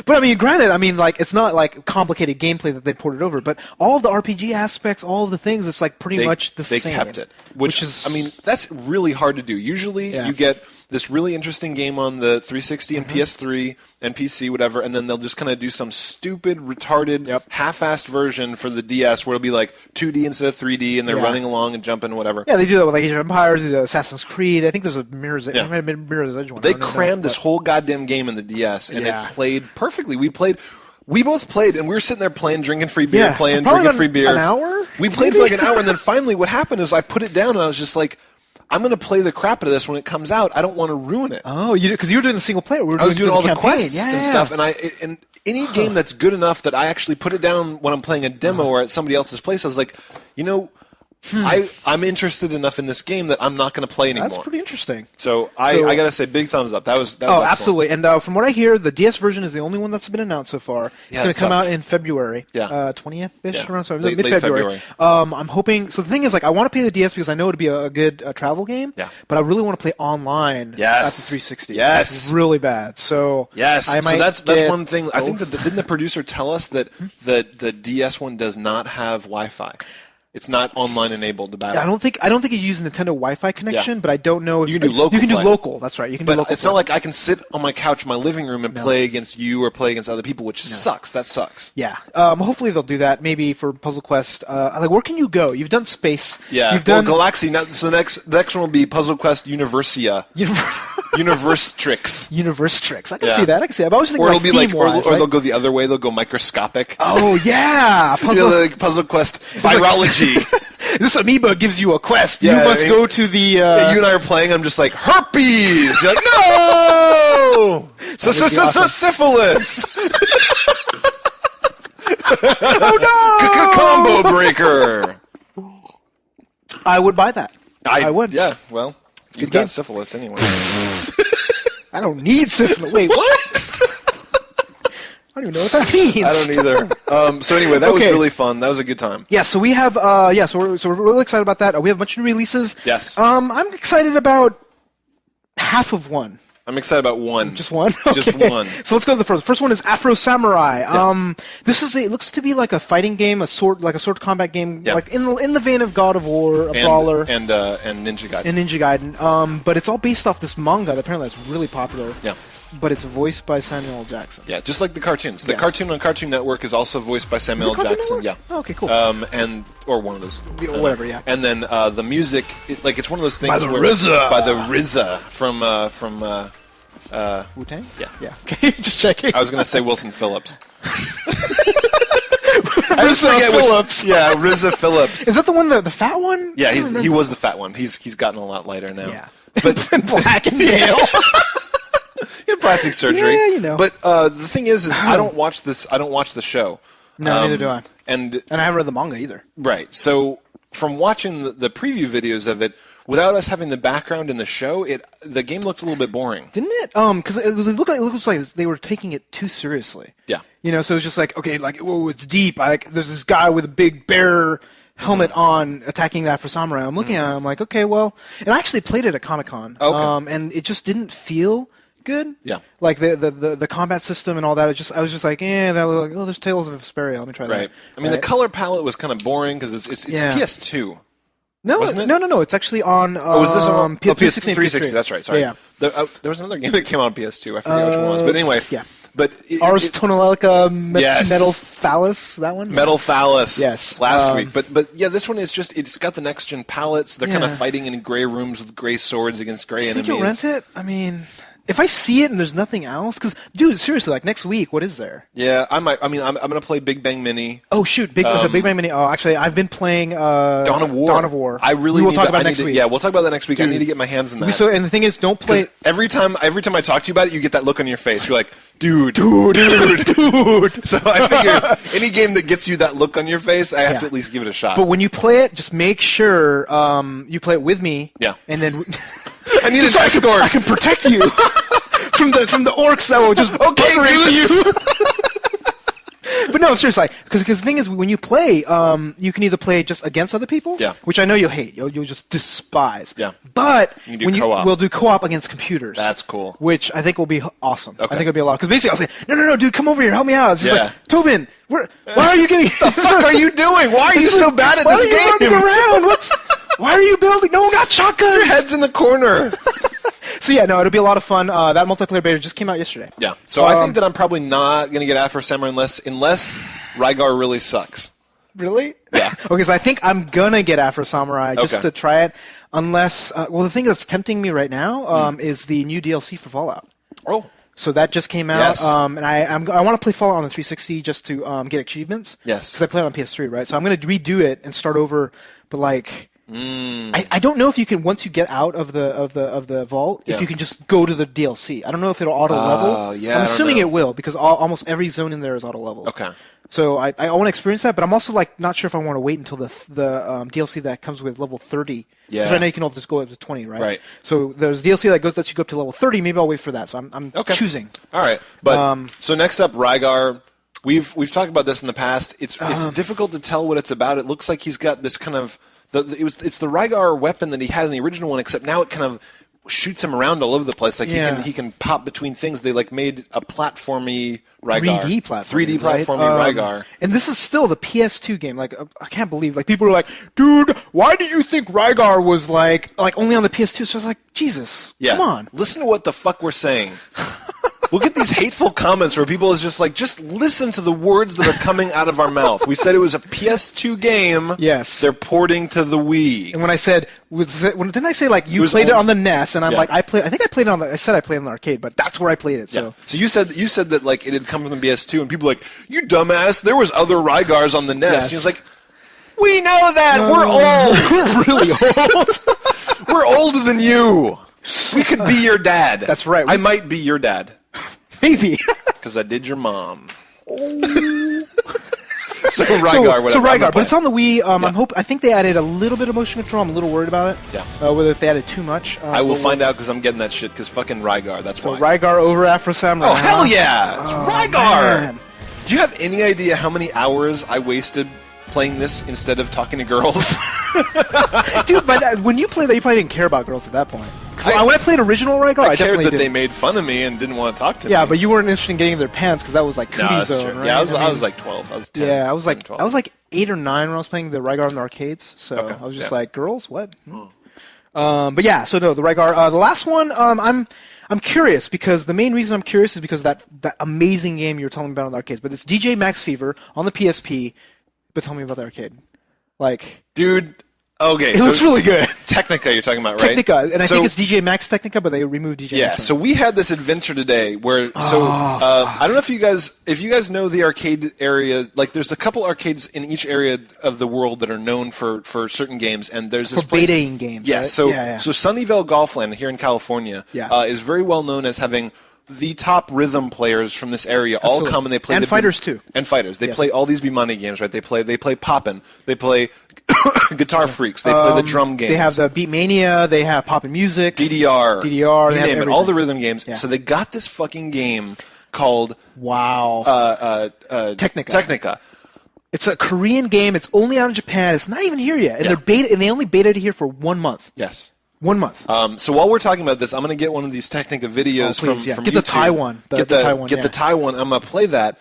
But I mean, granted, I mean, like, it's not like complicated gameplay that they ported over, but all of the RPG aspects, all of the things, it's like pretty much the same. They kept it, which is, I mean, that's really hard to do. Usually, you get this really interesting game on the 360 and PS3 and PC, whatever, and then they'll just kind of do some stupid, retarded, half-assed version for the DS where it'll be like 2D instead of 3D, and they're running along and jumping and whatever. Yeah, they do that with like Age of Empires, they do Assassin's Creed. I think there's a Mirror's Edge. Mirror's Edge one. They crammed this whole goddamn game in the DS, and it played perfectly. We both played, and we were sitting there playing, drinking free beer, drinking free beer. An hour? We played for like an hour, and then finally what happened is I put it down, and I was just like, I'm going to play the crap out of this when it comes out. I don't want to ruin it. Oh, because you were doing the single player. I was doing all the quests and stuff, and any game that's good enough that I actually put it down when I'm playing a demo or at somebody else's place, I was like, you know, I'm interested enough in this game that I'm not going to play anymore. That's pretty interesting. So I got to say, big thumbs up. That was absolutely. And from what I hear, the DS version is the only one that's been announced so far. It's going to come out in February, 20th-ish, around so mid-February. I'm hoping. So the thing is, like, I want to play the DS because I know it'd be a good travel game. Yeah. But I really want to play online at the 360. Yes. It's really bad. So yes. So that's one thing. I think that didn't the producer tell us that the DS one does not have Wi-Fi. It's not online enabled. I don't think you use Nintendo Wi-Fi connection, but I don't know if you can do local. You can do local. That's right. You can do local. It's not like I can sit on my couch in my living room and play against you or play against other people, which sucks. That sucks. Yeah. Hopefully they'll do that. Maybe for Puzzle Quest. Like, where can you go? You've done space. Yeah. You've done Galaxy. Now, so the next one will be Puzzle Quest Universia. Universe Tricks. Universe Tricks. I can see that. I was thinking, or it'll be like, or they'll go the other way. They'll go microscopic. Oh yeah. Like Puzzle Quest virology. This amoeba gives you a quest. You must go to the... you and I are playing, I'm just like, herpes! You're like, no! Syphilis! Oh no! Combo breaker! I would buy that. I would. Yeah, well, you've got syphilis anyway. I don't need syphilis. Wait, what? I don't even know what that means. I don't either. So anyway, that was really fun. That was a good time. Yeah, so we have, so we're really excited about that. We have a bunch of new releases. Yes. I'm excited about half of one. I'm excited about one. Just one? Okay. Just one. So let's go to the first. The first one is Afro Samurai. Yeah. It looks to be like a fighting game, a sword combat game, like in the vein of God of War, brawler, and Ninja Gaiden. And Ninja Gaiden. But it's all based off this manga that apparently is really popular. Yeah. But it's voiced by Samuel L. Jackson. Yeah, just like the cartoons. The cartoon on Cartoon Network is also voiced by Samuel L. Jackson. Yeah. Oh, okay, cool. Or one of those. Whatever, yeah. And then the music, it's one of those things by the RZA from Wu-Tang? Yeah. Okay, just checking. I was going to say Wilson Phillips. RZA Phillips. Yeah, RZA Phillips. Is that the one, the fat one? Yeah, he was the fat one. He's gotten a lot lighter now. Yeah. But black and pale. He had plastic surgery. Yeah, you know. But the thing is I don't watch this. I don't watch the show. No, neither do I. And I haven't read the manga either. Right. So from watching the preview videos of it, without us having the background in the show, the game looked a little bit boring. Didn't it? Because it looked like they were taking it too seriously. Yeah. You know, so it was just like, okay, like, whoa, it's deep. There's this guy with a big bear helmet on attacking that for Samurai. I'm looking at it, I'm like, okay, well, and I actually played it at Comic-Con. Okay. And it just didn't feel good. Yeah. Like the combat system and all that. I was just like, there's Tales of Vesperia. Let me try that. Right. I mean, the color palette was kind of boring because it's PS2. No, it's actually on. Was this on PS3? 360? That's right. Sorry. Yeah. There was another game that came out on PS2. I forget which one it was, but anyway. Yeah. But Ars Tonalica yes. Metal Phallus, that one? Metal Phallus. Yes. Last week. But yeah, this one is just, it's got the next gen palettes. They're kind of fighting in gray rooms with gray swords against gray enemies. Think you'll rent it? I mean, If I see it and there's nothing else, because dude, seriously, like next week, what is there? Yeah, I might. I mean, I'm gonna play Big Bang Mini. Oh shoot, Big Bang Mini. Oh, actually, I've been playing Dawn of War. Dawn of War. I really. We'll talk about next week. Yeah, we'll talk about that next week. Dude. I need to get my hands in that. So, and the thing is, don't play. Every time I talk to you about it, you get that look on your face. You're like, dude. So I figure any game that gets you that look on your face, I have to at least give it a shot. But when you play it, just make sure you play it with me. Yeah. And then I need an escort. I can protect you from the orcs that will just Goose. you. But no, seriously, because the thing is, when you play, you can either play just against other people, which I know you'll hate, you'll just despise. Yeah. But we'll do co-op against computers. That's cool. Which I think will be awesome. Okay. I think it'll be a lot. Because basically, I'll say, no, dude, come over here, help me out. It's just like, Tobin, why are you getting? The fuck are you doing? Why are you so bad at this game? Why are you running around? Why are you building? No one got shotguns. Your head's in the corner. So yeah, no, it'll be a lot of fun. That multiplayer beta just came out yesterday. Yeah. So I think that I'm probably not going to get Afro Samurai unless Rygar really sucks. Really? Yeah. Okay, so I think I'm going to get Afro Samurai just to try it. Unless, well, the thing that's tempting me right now is the new DLC for Fallout. Oh. So that just came out, Yes. and I want to play Fallout on the 360 just to get achievements. Yes. Because I played on PS3, right? So I'm going to redo it and start over, but like... I don't know if you can, once you get out of the vault, if you can just go to the DLC. I don't know if it'll auto level. Yeah, I'm assuming it will because almost every zone in there is auto level. Okay. So I want to experience that, but I'm also like not sure if I want to wait until the DLC that comes with level 30. Yeah. Because right now you can just go up to 20, right? Right. So there's DLC that lets you go up to level 30. Maybe I'll wait for that. So I'm choosing. All right. But so next up, Rygar. We've talked about this in the past. It's difficult to tell what it's about. It looks like he's got this kind of it's the Rygar weapon that he had in the original one, except now it kind of shoots him around all over the place. Like he can pop between things. They like made a platformy Rygar. 3D platforming, right? Rygar. And this is still the PS2 game. Like I can't believe like people are like, dude, why did you think Rygar was like only on the PS2? So I was like, Jesus, come on. Listen to what the fuck we're saying. We'll get these hateful comments where people is just like, just listen to the words that are coming out of our mouth. We said it was a PS2 game. Yes. They're porting to the Wii. And when I said, didn't I say like you played it on the NES? And I'm like, I think I played it on I said I played it on the arcade, but that's where I played it. So, so you said that like it had come from the PS2, and people were like, you dumbass, there was other Rygars on the NES. Yes. And he was like, we know that. We're old. We're really old. We're older than you. We could be your dad. That's right. I might be your dad. Maybe. Because I did your mom. Oh. So Rygar, whatever. So Rygar, but it's on the Wii. I think they added a little bit of motion control. I'm a little worried about it. Yeah. Whether if they added too much. I will find out because I'm getting that shit. Because fucking Rygar. That's why. Rygar over Afro Samurai. Oh hell yeah! It's Rygar. Man. Do you have any idea how many hours I wasted playing this instead of talking to girls? Dude, but when you played that, you probably didn't care about girls at that point. So when I played original Rygar, I cared definitely that did. they made fun of me and didn't want to talk to me. Yeah, but you weren't interested in getting in their pants because that was like cootie that's zone, true. right? Yeah, I was like 12. I was 10. Yeah, I was like 12. 8 or 9 when I was playing the Rygar in the arcades. So I was just like, girls, what? Oh. But yeah, so no, the Rygar. The last one, I'm curious because the main reason I'm curious is because that amazing game you were telling me about in the arcades. But it's DJ Max Fever on the PSP. But tell me about the arcade. Like, dude. Okay, it looks really good. Technica, you're talking about, right? Technica, and I think it's DJ Max Technica, but they removed DJ. Yeah, Max. so we had this adventure today where I don't know if you guys know the arcade area. Like, there's a couple arcades in each area of the world that are known for certain games, and there's this place, betaing games. Yeah, right? so yeah. so Sunnyvale Golfland here in California is very well known as having the top rhythm players from this area all come and they play and fighters too. And fighters. They play all these Bimani games, right? They play Poppin'. They play Guitar Freaks. They play the drum games. They have the Beatmania. They have Poppin' Music. DDR. You name it. All the rhythm games. Yeah. So they got this fucking game called Technica. It's a Korean game. It's only out in Japan. It's not even here yet. And they only betaed it here for 1 month. Yes. 1 month. So while we're talking about this, I'm going to get one of these Technica videos from get YouTube. the Thai one. Get the Thai one. I'm going to play that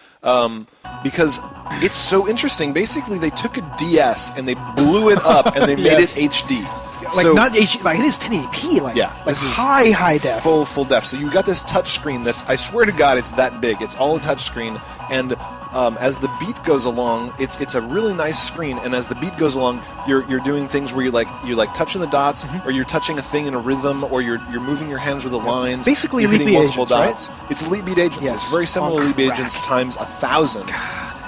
because it's so interesting. Basically, they took a DS and they blew it up and they made it HD. like So- not HD, like it is 1080p, like Yeah, like this is high def. full def. So you got this touch screen that's, I swear to God, it's that big. It's all a touch screen, and as the beat goes along, it's a really nice screen. And as the beat goes along, you're doing things where you're like touching the dots, or you're touching a thing in a rhythm, or you're moving your hands with the lines. Basically you're Elite hitting Beat multiple Agents, dots. It's Elite Beat Agents. Yes. It's very similar to On Elite Beat crack. Agents times 1,000.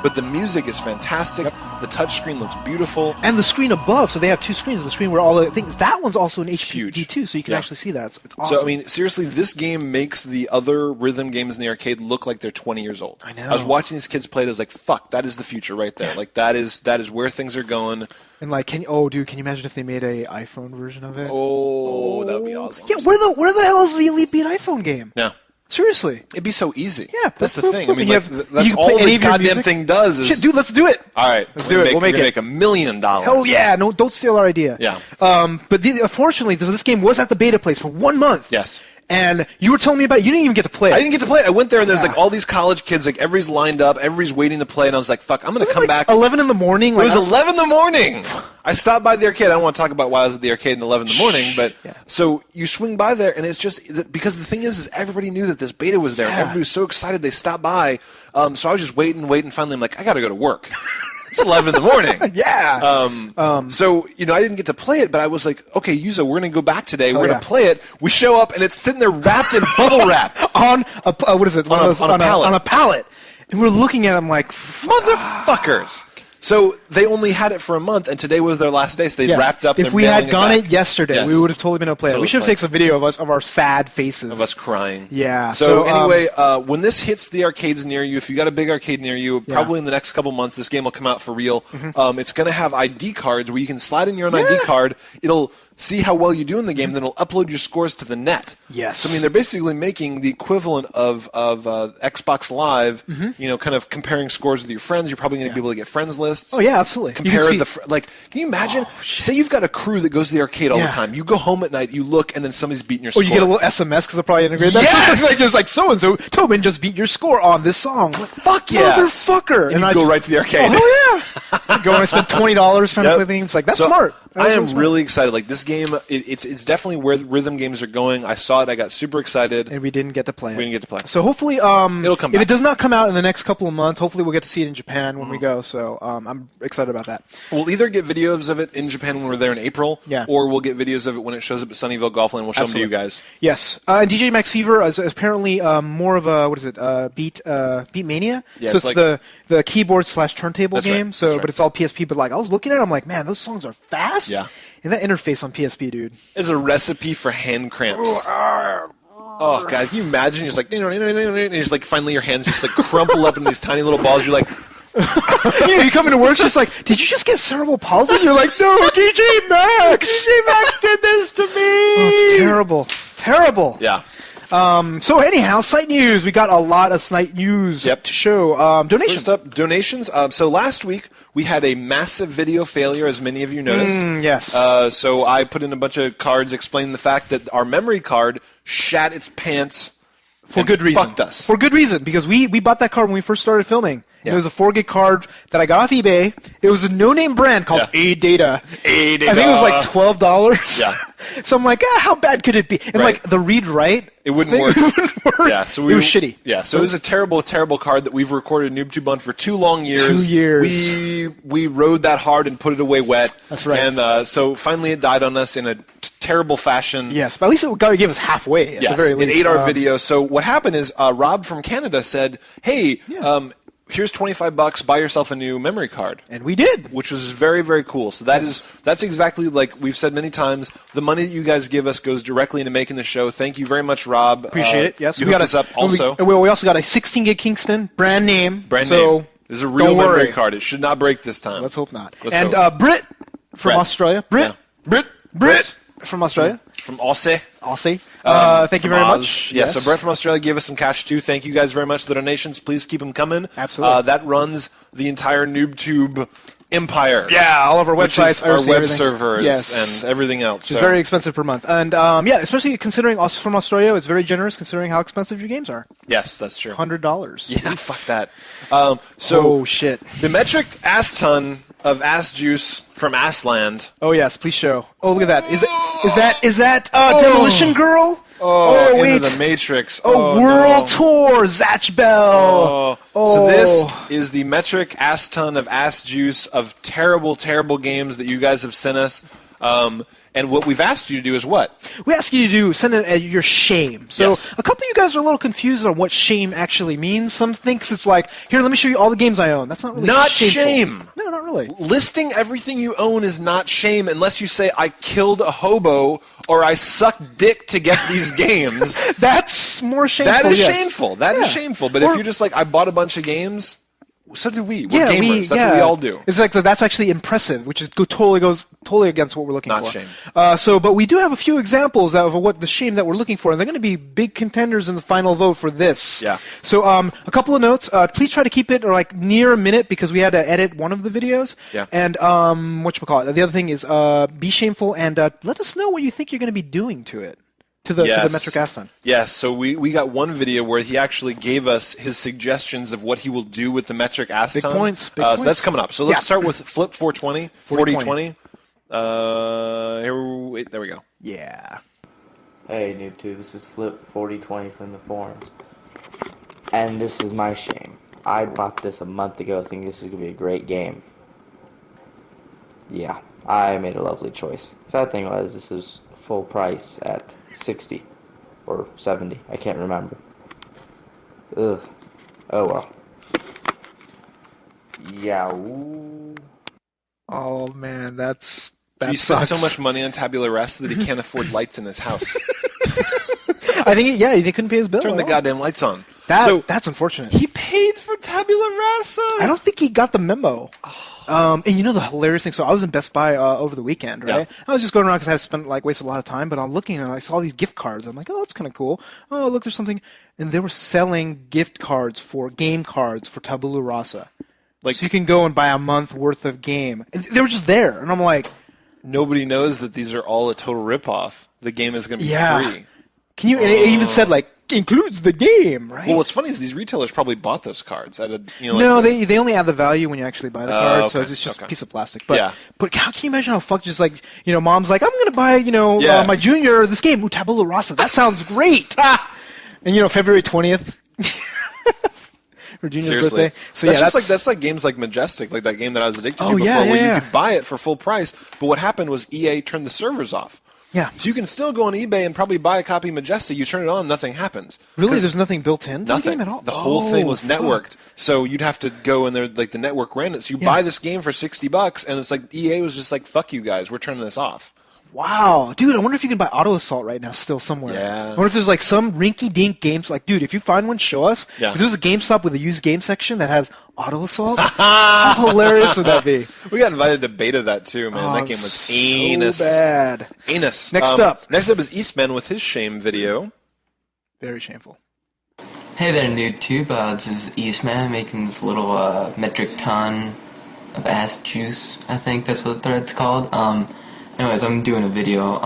But the music is fantastic. The touch screen looks beautiful. And the screen above, so they have two screens. The screen where all the things, that one's also an Huge. HD too, so you can Yeah. actually see that. It's awesome. So, I mean, seriously, this game makes the other rhythm games in the arcade look like they're 20 years old. I know. I was watching these kids play it. I was like, fuck, that is the future right there. Like, that is where things are going. and like, can you imagine if they made a iPhone version of it? Oh, that would be awesome. Yeah, where the hell is the Elite Beat iPhone game? Yeah. Seriously. It'd be so easy. Yeah, that's the thing. I mean, you like, have- that's you can all play any the of your goddamn music. thing does is... Shit, dude, let's do it. All right. Let's do it. We'll make it. Make $1 million. Hell yeah! No, don't steal our idea. Yeah. But unfortunately, this game was at the beta place for 1 month. Yes. And you were telling me about it. You didn't even get to play it. I didn't get to play it. I went there, and there's Yeah. like all these college kids. Like, everybody's lined up. Everybody's waiting to play. And I was like, fuck, I'm going to come back. 11 in the morning. It Like, was 11 in the morning. I stopped by the arcade. I don't want to talk about why I was at the arcade at 11 in the morning, but Yeah. so you swing by there, and it's just because the thing is everybody knew that this beta was there, and Yeah. everybody was so excited they stopped by. So I was just waiting. Finally, I'm like, I got to go to work. It's 11 in the morning. Yeah. So, I didn't get to play it, but I was like, okay, Yuzo, we're going to go back today. We're yeah. going to play it. We show up, and it's sitting there wrapped in bubble wrap. on a what is it? One On a- of those- on a pallet. On a pallet. And we're looking at him like, Motherfuckers. So they only had it for a month, and today was their last day, so they yeah. wrapped up. If they're we had mailing gone back. it yesterday, Yes. we would have totally been able to play it. Totally We should have play. taken some video of our sad faces. Of us crying. Yeah. So, So, anyway, when this hits the arcades near you, if you got a big arcade near you, probably in the next couple months, this game will come out for real. It's going to have ID cards where you can slide in your own ID card. It'll see how well you do in the game, then it'll upload your scores to the net. Yes. So, I mean, they're basically making the equivalent of Xbox Live, kind of comparing scores with your friends. You're probably going to be able to get friends lists. Oh, yeah, absolutely. You Compare can the... see- can you imagine? Say you've got a crew that goes to the arcade all Yeah. the time. You go home at night, you look, and then somebody's beating your score. Or you get a little SMS because they'll probably integrate that. Yes! Like, there's like so-and-so, Tobin just beat your score on this song. Fuck yes. Motherfucker. And you go right to the arcade. Oh, yeah. Go and I spend $20 trying to play things. Like, that's So, smart. I am That's smart. really excited. Like, this game, it's definitely where rhythm games are going. I saw it. I got super excited. And we didn't get to play it. We didn't get to play it. So hopefully, It'll come if back. it does not come out in the next couple of months, hopefully we'll get to see it in Japan when we go. So I'm excited about that. We'll either get videos of it in Japan when we're there in April, Yeah. or we'll get videos of it when it shows up at Sunnyvale Golfland. We'll show them to you guys. Yes, and DJ Max Fever is apparently more of a Beat Mania. Yeah, so it's it's like- the keyboard / turntable That's right, game. So, that's right. but it's all PSP. But like I was looking at it, I'm like, man, those songs are fast. Yeah. And that interface on PSP, dude. It's a recipe for hand cramps. Oh, God, can you imagine? You're just like, and just like finally your hands just like crumple up in these tiny little balls. You're like, You come into work, it's just like, did you just get cerebral palsy? You're like, no, DJ Max. DJ Max did this to me. Oh, it's terrible. Terrible. Yeah. So anyhow, site news. We got a lot of site news Yep. to show. Donations. First up, donations. So last week we had a massive video failure, as many of you noticed. Yes. So I put in a bunch of cards explaining the fact that our memory card shat its pants For and good reason. fucked us. For good reason, because we bought that card when we first started filming. Yeah. It was a 4 gig card that I got off eBay. It was a no-name brand called Yeah. A-Data. A-Data. I think it was like $12. Yeah. So I'm like, how bad could it be? And Right. like the read-write, It wouldn't thing work. wouldn't work. Yeah, so it was shitty. Yeah, so it was a terrible, terrible card that we've recorded NooBTooB on for 2 long years. 2 years. We rode that hard and put it away wet. That's right. And so finally it died on us in a terrible fashion. Yes, but at least it got to give us halfway at Yes, the very least. an 8-hour video. So what happened is Rob from Canada said, "Hey, here's $25. Buy yourself a new memory card." And we did. Which was very, very cool. So that's exactly like we've said many times. The money that you guys give us goes directly into making the show. Thank you very much, Rob. Appreciate it. Yes, you we hooked got us up also. We also got a 16 gig Kingston brand name. Brand so name. This is a real don't memory worry. card. It should not break this time. Let's hope not. Let's and hope. Britt from Brett. Australia. Britt Yeah. Brit from Australia. from Aussie. Aussie. Thank you From very Oz. much. Yeah, so Brett from Australia gave us some cash too. Thank you guys very much for the donations. Please keep them coming. Absolutely. That runs the entire NooBTooB empire. Yeah, all of our Which websites, is our everything, web everything. servers Yes. and everything else. It's very expensive per month. And especially considering us from Australia, it's very generous considering how expensive your games are. Yes, that's true. $100. Yeah, fuck that. So Oh, shit. the metric ass ton of ass juice from Assland. Oh yes, please show. Oh, look at that. Is that Demolition Girl? Oh, wait. Into the Matrix. World Tour, Zatch Bell. So this is the metric ass ton of ass juice of terrible, terrible games that you guys have sent us. And what we've asked you to do is what? We ask you to send in your shame. So Yes. a couple of you guys are a little confused on what shame actually means. Some thinks it's like, here, let me show you all the games I own. That's not really Not shameful. shame. No, not really. Listing everything you own is not shame unless you say, I killed a hobo or I sucked dick to get these games. That's more shameful. That is yes. shameful. That is Yeah. shameful. But Or- if you're just like, I bought a bunch of games, so did we. We're gamers. That's what we all do. It's like that's actually impressive, which is goes totally against what we're looking Not for. shame. But we do have a few examples of what the shame that we're looking for, and they're going to be big contenders in the final vote for this. Yeah. So a couple of notes. Please try to keep it like near a minute because we had to edit one of the videos. Yeah. And whatchamacallit? The other thing is be shameful and let us know what you think you're going to be doing to it. To the metric ass ton. Yes, so we got one video where he actually gave us his suggestions of what he will do with the metric ass Big ton. points, big So points. that's coming up. So let's Yeah. start with Flip 420, 4020. There we go. Yeah. Hey NooBTooB, this is Flip 4020 from the forums. And this is my shame. I bought this a month ago thinking this is going to be a great game. Yeah, I made a lovely choice. Sad thing was, this is full price at 60 or 70, I can't remember. Ugh. Oh well. Yeah. Ooh. Oh man, that He spent sucks. so much money on tabula rasa that he can't afford lights in his house. I think they couldn't pay his bill. Turn at the all. goddamn lights on. That's unfortunate. He paid for tabula rasa. I don't think he got the memo. And you know the hilarious thing. So I was in Best Buy over the weekend, right? Yeah. I was just going around because I had spent wasted a lot of time. But I'm looking and I saw these gift cards. I'm like, oh, that's kind of cool. Oh, look, there's something. And they were selling gift cards game cards for Tabula Rasa. Like, So you can go and buy a month worth of game. And they were just there, and I'm like, nobody knows that these are all a total ripoff. The game is going to be free. Can you? And it even said includes the game, right? Well, what's funny is these retailers probably bought those cards at a No, they only add the value when you actually buy the card, so okay, it's just okay. a piece of plastic. But Yeah. but how can you imagine how fucked just mom's like, I'm gonna buy Yeah. my junior this game, Tabula Rasa. That sounds great. And February 20th. For Junior's Seriously. birthday. So that's like games like Majestic, like that game that I was addicted to Oh, before, yeah, where yeah. you could buy it for full price. But what happened was EA turned the servers off. Yeah. So you can still go on eBay and probably buy a copy of Majestic. You turn it on, nothing happens. Really, 'Cause there's nothing built in to nothing the game at all. The whole thing was fuck. networked. So you'd have to go in there, like the network ran it. So you buy this game for $60, and it's like EA was just like, "Fuck you guys, we're turning this off." Wow, dude! I wonder if you can buy Auto Assault right now, still somewhere. Yeah. I wonder if there's some rinky-dink games. Dude, if you find one, show us. Yeah. If there's a GameStop with a used game section that has Auto Assault, how hilarious would that be? We got invited to beta that too, man. Oh, that game was so anus. bad. Anus. Next up is Eastman with his shame video. Very shameful. Hey there, NooBTooB. This is Eastman making this little metric ton of ass juice. I think that's what the thread's called. Anyways, I'm doing a video.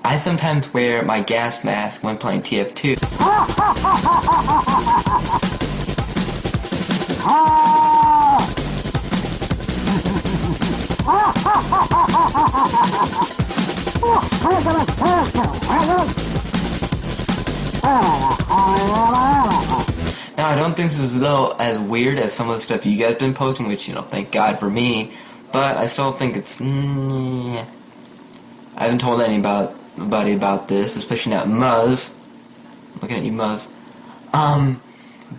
I sometimes wear my gas mask when playing TF2. Now, I don't think this is as weird as some of the stuff you guys been posting, which, thank God for me, but I still think it's, I haven't told anybody about this, especially not Muzz. I'm looking at you, Muzz.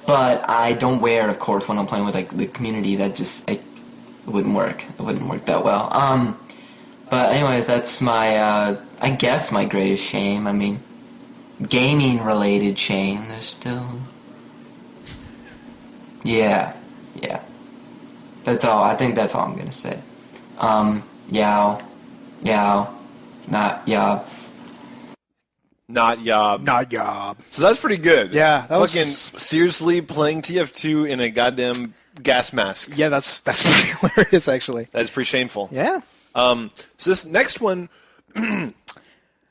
But I don't wear it, of course, when I'm playing with, the community. That just, it wouldn't work. It wouldn't work that well. But anyways, that's my, I guess my greatest shame. I mean, gaming-related shame. There's still... Yeah. That's all. I think that's all I'm gonna say. Yow, not yob. Not yob. Not yob. So that's pretty good. Yeah, that was- Fucking seriously playing TF2 in a goddamn gas mask. Yeah, that's pretty hilarious, actually. That's pretty shameful. Yeah. So this next one,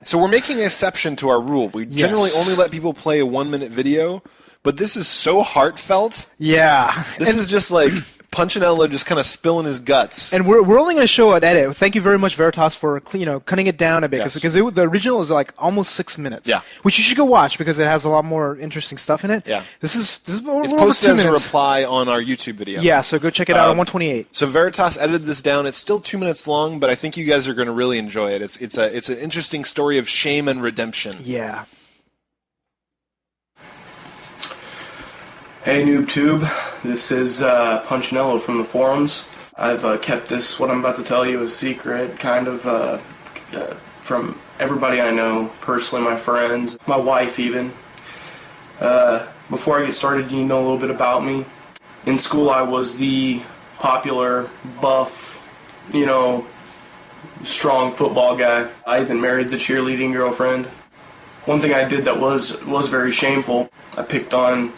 so we're making an exception to our rule. We generally only let people play a 1-minute video, but this is so heartfelt. Yeah. This is just like Punchinello just kind of spilling his guts. And we're only going to show an edit. Thank you very much, Veritas, for cutting it down a bit because the original is like almost 6 minutes. Yeah. Which you should go watch because it has a lot more interesting stuff in it. Yeah. This is It's over posted 2 as a minutes. reply on our YouTube video. Yeah, so go check it out on 128. So Veritas edited this down. It's still 2 minutes long, but I think you guys are going to really enjoy it. It's an interesting story of shame and redemption. Yeah. Hey NooBTooB, this is Punchinello from the forums. I've kept this, what I'm about to tell you, a secret, kind of from everybody I know, personally, my friends, my wife even. Before I get started, you know a little bit about me. In school I was the popular, buff, strong football guy. I even married the cheerleading girlfriend. One thing I did that was very shameful, I picked on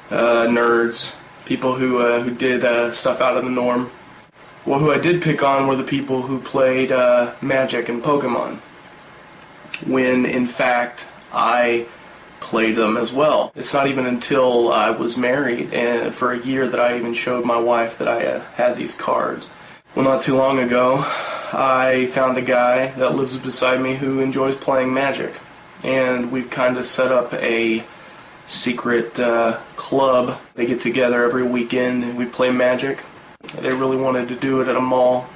nerds, people who did stuff out of the norm. Well, who I did pick on were the people who played Magic and Pokemon, when in fact I played them as well. It's not even until I was married and for a year that I even showed my wife that I had these cards. Well, not too long ago, I found a guy that lives beside me who enjoys playing Magic, and we've kind of set up a secret club. They get together every weekend and we play Magic. They really wanted to do it at a mall.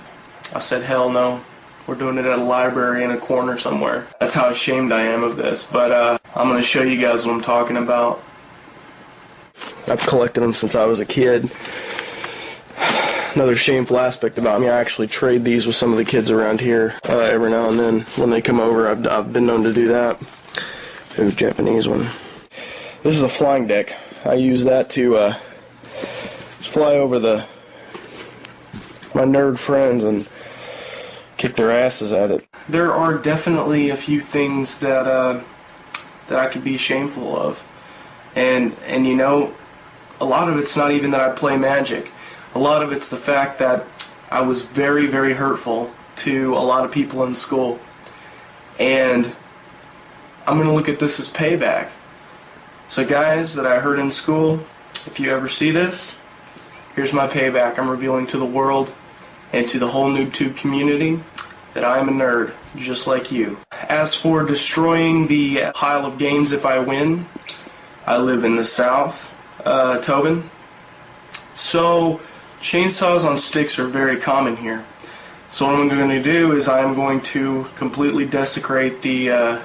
I said, hell no. We're doing it at a library in a corner somewhere. That's how ashamed I am of this, but I'm going to show you guys what I'm talking about. I've collected them since I was a kid. Another shameful aspect about me, I actually trade these with some of the kids around here every now and then. When they come over, I've been known to do that. There's a Japanese one. This is a flying deck. I use that to fly over my nerd friends and kick their asses at it. There are definitely a few things that I could be shameful of, and a lot of it's not even that I play Magic. A lot of it's the fact that I was very, very hurtful to a lot of people in school, and I'm gonna look at this as payback. So guys that I hurt in school, if you ever see this, here's my payback. I'm revealing to the world and to the whole NooBTooB community that I am a nerd, just like you. As for destroying the pile of games if I win, I live in the South, Tobin. So chainsaws on sticks are very common here. So what I'm going to do is I'm going to completely desecrate the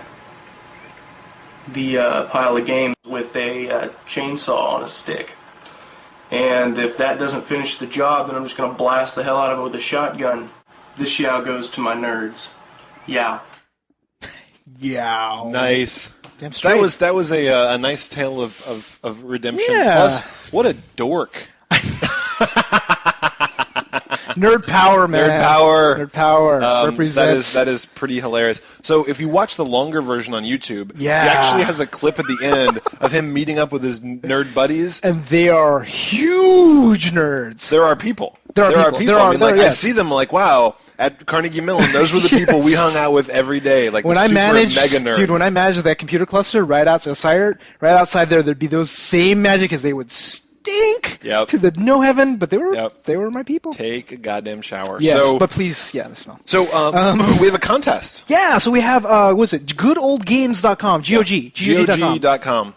pile of games with a chainsaw on a stick. And if that doesn't finish the job, then I'm just going to blast the hell out of it with a shotgun. This yow goes to my nerds. Yow. Yow. Nice. Damn straight. That was a nice tale of redemption. Yeah. Plus, what a dork. Nerd power, man. Nerd power. Nerd power. Represents. That is pretty hilarious. So if you watch the longer version on YouTube, Yeah. he actually has a clip at the end of him meeting up with his nerd buddies. And they are huge nerds. There are people. There are people. I see them like, wow, at Carnegie Mellon, those were the people we hung out with every day. Like when the I super managed, mega nerds. dude, when I managed that computer cluster right outside there, there'd be those same Magic as they would stink to the no heaven, but they were my people. Take a goddamn shower. Yes, so, but please, the smell. So we have a contest. Yeah, so we have what is it? Goodoldgames.com, GOG.com.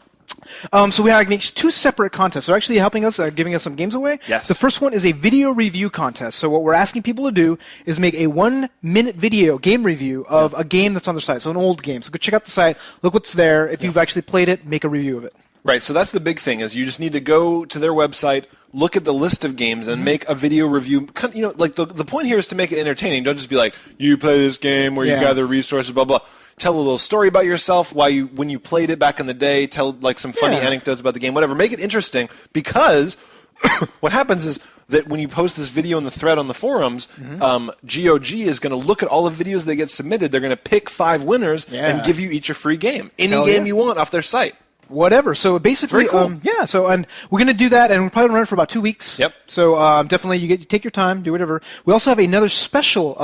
So we have two separate contests. They're actually helping us, giving us some games away. Yes. The first one is a video review contest. So what we're asking people to do is make a 1-minute video game review of a game that's on their site. So an old game. So go check out the site, look what's there. If you've actually played it, make a review of it. Right, so that's the big thing, is you just need to go to their website, look at the list of games, and make a video review. Like the point here is to make it entertaining. Don't just be like, you play this game where you gather resources, blah, blah. Tell a little story about yourself, when you played it back in the day, tell like some funny anecdotes about the game, whatever. Make it interesting, because what happens is that when you post this video in the thread on the forums, GOG is going to look at all the videos that get submitted. They're going to pick 5 winners and give you each a free game. Any game you want off their site. whatever. So basically, Very cool. yeah. So and we're gonna do that, and we're probably gonna run it for about 2 weeks. Yep. So definitely, you take your time, do whatever. We also have another special,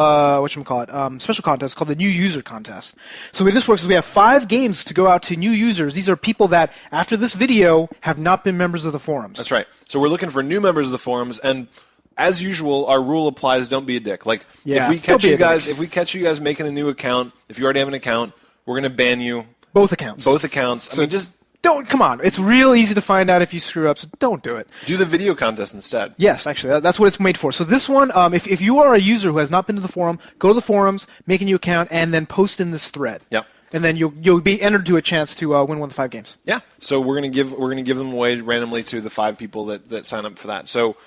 special contest called the New User Contest. So the way this works is we have 5 games to go out to new users. These are people that after this video have not been members of the forums. That's right. So we're looking for new members of the forums, and as usual, our rule applies: don't be a dick. Like Yeah, if we don't catch be a you guys, dick. if we catch you guys making a new account, if you already have an account, we're gonna ban you. Both accounts. Both accounts. I mean, just Don't come on. It's real easy to find out if you screw up, so don't do it. do the video contest instead. Yes, actually, that's what it's made for. So this one, if you are a user who has not been to the forum, go to the forums, make a new account, and then post in this thread. Yep. And then you'll be entered to a chance to win one of the 5 games. Yeah. So we're gonna give them away randomly to the 5 people that sign up for that. So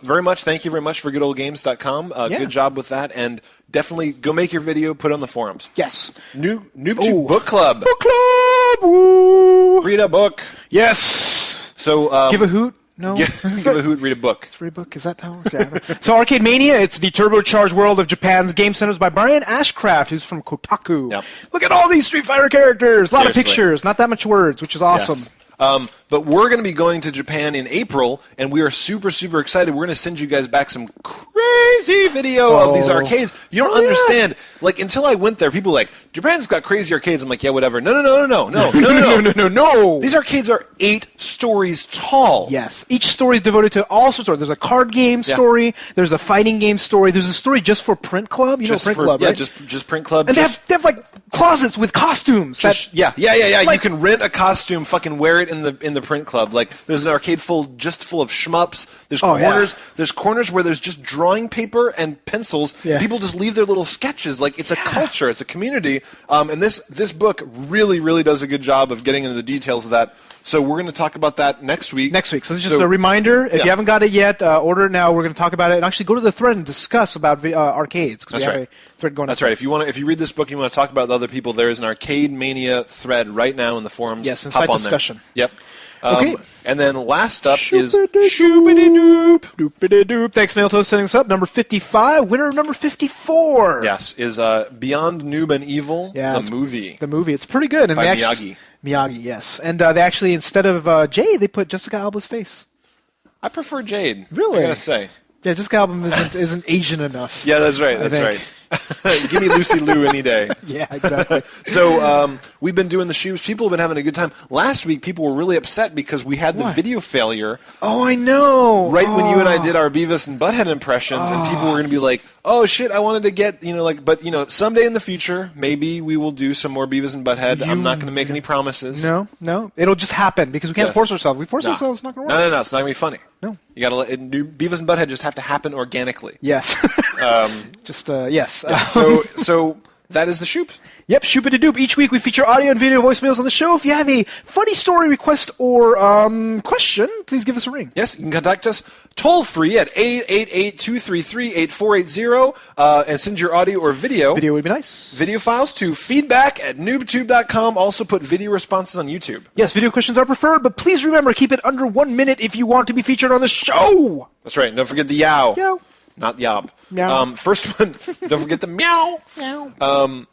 very much, thank you very much for goodoldgames.com. Yeah. Good job with that, and definitely go make your video, put it on the forums. Yes. NooBTooB Book Club. Book Club! Woo! Read a book. Yes! So Give a hoot? No? give a hoot. Read a book. Free book? Is that how it works? Yeah. So Arcade Mania, it's the turbocharged world of Japan's game centers by Brian Ashcraft, who's from Kotaku. Yep. Look at all these Street Fighter characters. A lot of Seriously. pictures, not that much words, which is awesome. Yes. But we're going to be going to Japan in April, and we are super, super excited. We're going to send you guys back some crazy video of these arcades. You don't understand. Like, until I went there, people were like, Japan's got crazy arcades. I'm like, yeah, whatever. No. These arcades are 8 stories tall. Yes. Each story is devoted to all sorts of. There's a card game story. There's a fighting game story. There's a story just for Print Club. You know Print Club, yeah, right? just Print Club. And they have like closets with costumes. Yeah. Like- You can rent a costume, fucking wear it in the Print Club. Like, there's an arcade full of shmups. There's corners. Yeah. There's corners where there's just drawing paper and pencils. Yeah. People just leave their little sketches. Like, it's a culture. It's a community. And this book really, really does a good job of getting into the details of that. So we're going to talk about that next week. So this is just a reminder. If you haven't got it yet, order it now. We're going to talk about it and actually go to the thread and discuss about arcades. That's we have right. a thread going. That's right. If you read this book and you want to talk about it with other people, there is an Arcade Mania thread right now in the forums. Yes, Hop inside on discussion. There. Yep. Okay. And then last up is Shoop-a-de-doop. Doop-a-de-doop. Thanks, Mailtoast, setting us up. Number 55. Winner of number 54. Yes, is Beyond Noob and Evil, the movie. The movie. It's pretty good. And By they Miyagi. Miyagi, yes. And they actually, instead of Jade, they put Jessica Alba's face. I prefer Jade. Really? I gotta say. Yeah, Jessica Alba isn't Asian enough. Yeah, that's right. That's right. Give me Lucy Liu any day. Yeah, exactly. So we've been doing the shoops. People have been having a good time. Last week, people were really upset because we had the video failure. Oh, I know. Right when you and I did our Beavis and Butthead impressions, and people were going to be like, "Oh shit, I wanted to get but someday in the future, maybe we will do some more Beavis and Butthead." I'm not going to make any promises. No, it'll just happen because we can't force ourselves. We force ourselves, it's not going to work. No, it's not going to be funny. No. You got to let Beavis and Butthead just have to happen organically. Yes. Yes. Yeah, so that is the Shoop. Yep, Shoop-a-de-doop. Each week we feature audio and video voicemails on the show. If you have a funny story, request, or question, please give us a ring. Yes, you can contact us toll-free at 888-233-8480 and send your audio or video. Video would be nice. Video files to feedback@NooBTooB.com. Also put video responses on YouTube. Yes, video questions are preferred, but please remember, keep it under 1 minute if you want to be featured on the show. That's right. Don't forget the yow. Yow. Not yob. Meow. First one, don't forget the meow. Meow.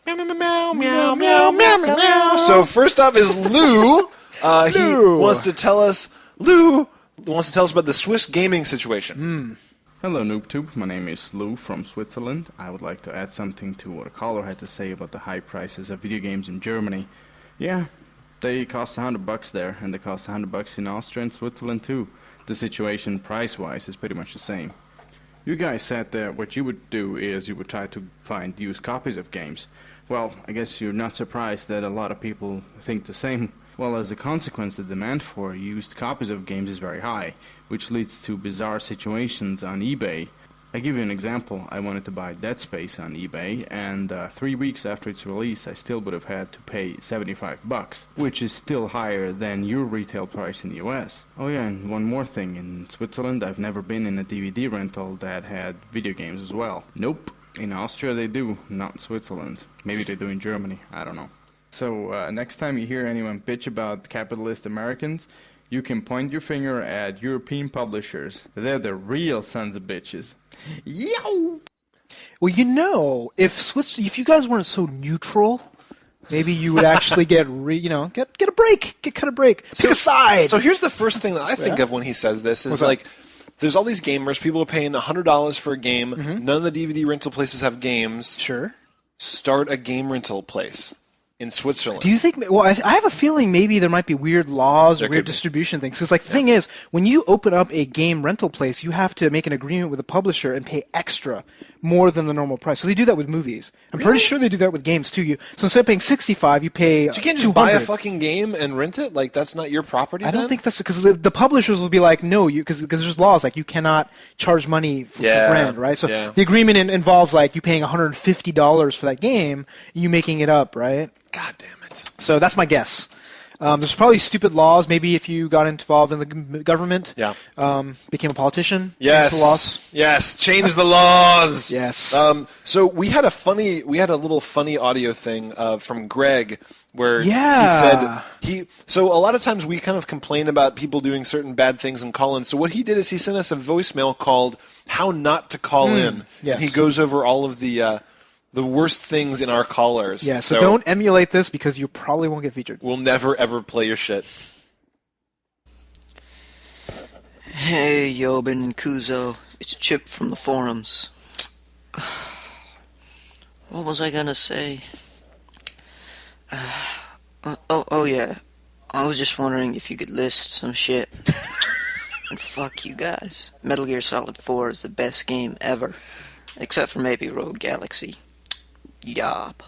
Meow, meow, meow. So first up is Lou. He wants to tell us about the Swiss gaming situation. Hello NooBTooB, my name is Lou from Switzerland. I would like to add something to what a caller had to say about the high prices of video games in Germany. Yeah, they cost $100 there, and they cost $100 in Austria and Switzerland too. The situation price-wise is pretty much the same. You guys said that what you would do is you would try to find used copies of games. Well, I guess you're not surprised that a lot of people think the same. Well, as a consequence, the demand for used copies of games is very high, which leads to bizarre situations on eBay. I give you an example. I wanted to buy Dead Space on eBay, and 3 weeks after its release, I still would have had to pay $75, which is still higher than your retail price in the US. Oh yeah, and one more thing. In Switzerland, I've never been in a DVD rental that had video games as well. Nope. In Austria they do, not in Switzerland. Maybe they do in Germany, I don't know. So next time you hear anyone bitch about capitalist Americans, you can point your finger at European publishers. They're the real sons of bitches. Yow! Well, if you guys weren't so neutral, maybe you would actually get a break, cut a break, pick a side. So here's the first thing that I think of when he says this is like, there's all these gamers, people are paying $100 for a game. None of the DVD rental places have games. Sure. Start a game rental place in Switzerland. Do you think? Well, I have a feeling maybe there might be weird laws or weird distribution things. Because, the thing is, when you open up a game rental place, you have to make an agreement with the publisher and pay extra, more than the normal price. So they do that with movies. I'm pretty sure they do that with games too. So instead of paying $65, you pay. So you can't just buy a fucking game and rent it? Like that's not your property? I don't think that's because the publishers will be like, no, because there's laws like you cannot charge money for rent, right? So the agreement involves like you paying $150 for that game, you making it up, right? God damn it. So that's my guess. There's probably stupid laws. Maybe if you got involved in the government, became a politician, change the laws. Yes, change the laws. Yes. So we had a little funny audio thing from Greg where he said So a lot of times we kind of complain about people doing certain bad things and call-ins. So what he did is he sent us a voicemail called "How Not to Call In." Yes. And he goes over all of the worst things in our callers. Yeah, so don't emulate this because you probably won't get featured. We'll never, ever play your shit. Hey, Tobin and Yuzo. It's Chip from the forums. What was I gonna say? Oh yeah. I was just wondering if you could list some shit. And fuck you guys. Metal Gear Solid 4 is the best game ever. Except for maybe Rogue Galaxy. Yup.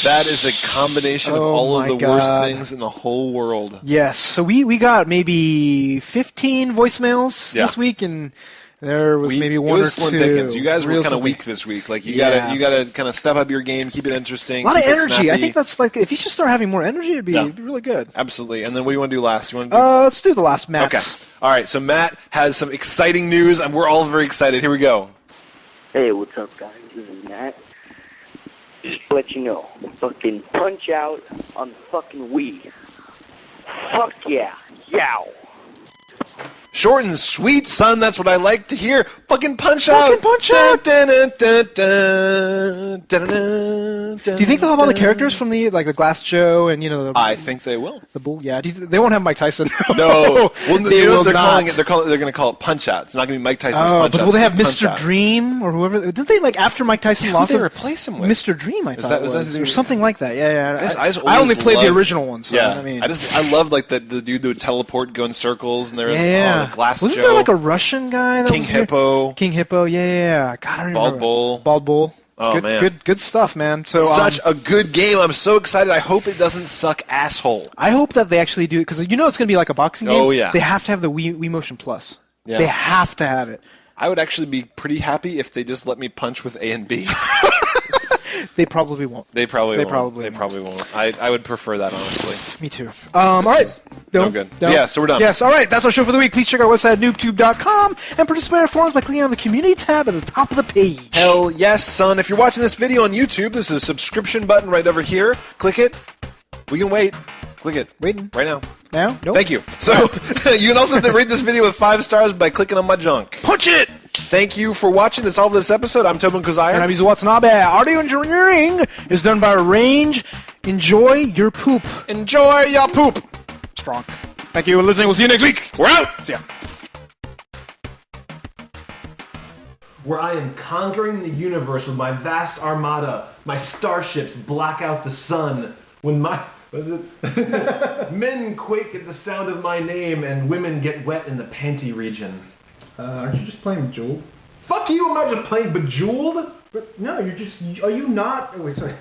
That is a combination of all of the worst things in the whole world. Yes. So we got maybe 15 voicemails this week, and there was maybe one or two. Pickings. You guys were kind of weak this week. Like you gotta kind of step up your game, keep it interesting. A lot of energy. I think that's like if you should start having more energy, it'd be really good. Absolutely. And then what do you want to do last? You want to let's do the last Matt. Okay. All right. So Matt has some exciting news, and we're all very excited. Here we go. Hey, what's up, guys? This is Matt. Just to let you know, fucking Punch-Out on the fucking Wii. Fuck yeah. Yow. Short and sweet, son. That's what I like to hear. Fucking Punch-Out. Fucking Punch-Out. Do you think they'll have all the characters from the Glass Joe and I think they will. The bull. Yeah. They won't have Mike Tyson. No. Well, they will they're not. calling it. They're going to call it Punch-Out. It's not going to be Mike Tyson's Punch-Out. But will they have Mr. Punch-Out. Dream or whoever? Didn't they after Mike Tyson lost? Who did they replace him with? Mr. Dream, I thought it was, or something like that. Yeah. I only played the original one. So I love like the dude that would teleport, go in circles, and there was the Glass Wasn't Joe. there like a Russian guy? That King Hippo. King Hippo, yeah. God, I remember. Bald Bull. It's good stuff, man. So such a good game. I'm so excited. I hope it doesn't suck asshole. I hope that they actually do it because it's going to be like a boxing game. Oh yeah. They have to have the Wii Motion Plus. Yeah. They have to have it. I would actually be pretty happy if they just let me punch with A and B. They probably won't. They probably won't. I would prefer that, honestly. Me too. All right. No good. Yeah, so we're done. Yes, all right. That's our show for the week. Please check our website at NooBTooB.com and participate in our forums by clicking on the community tab at the top of the page. Hell yes, son. If you're watching this video on YouTube, there's a subscription button right over here. Click it. We can wait. Click it. Waiting. Right now. Now? Nope. Thank you. So you can also rate this video with 5 stars by clicking on my junk. Punch it! Thank you for watching. That's all for this episode. I'm Tobin Kozire. And I'm Yuzo Watanabe. Audio engineering is done by Range. Enjoy your poop. Enjoy your poop. Strong. Thank you for listening. We'll see you next week. We're out. See ya. Where I am conquering the universe with my vast armada. My starships black out the sun. When my... What is it? Men quake at the sound of my name, and women get wet in the panty region. Aren't you just playing Bejeweled? Fuck you! I'm not just playing Bejeweled. But no, you're just. Are you not? Oh wait, sorry.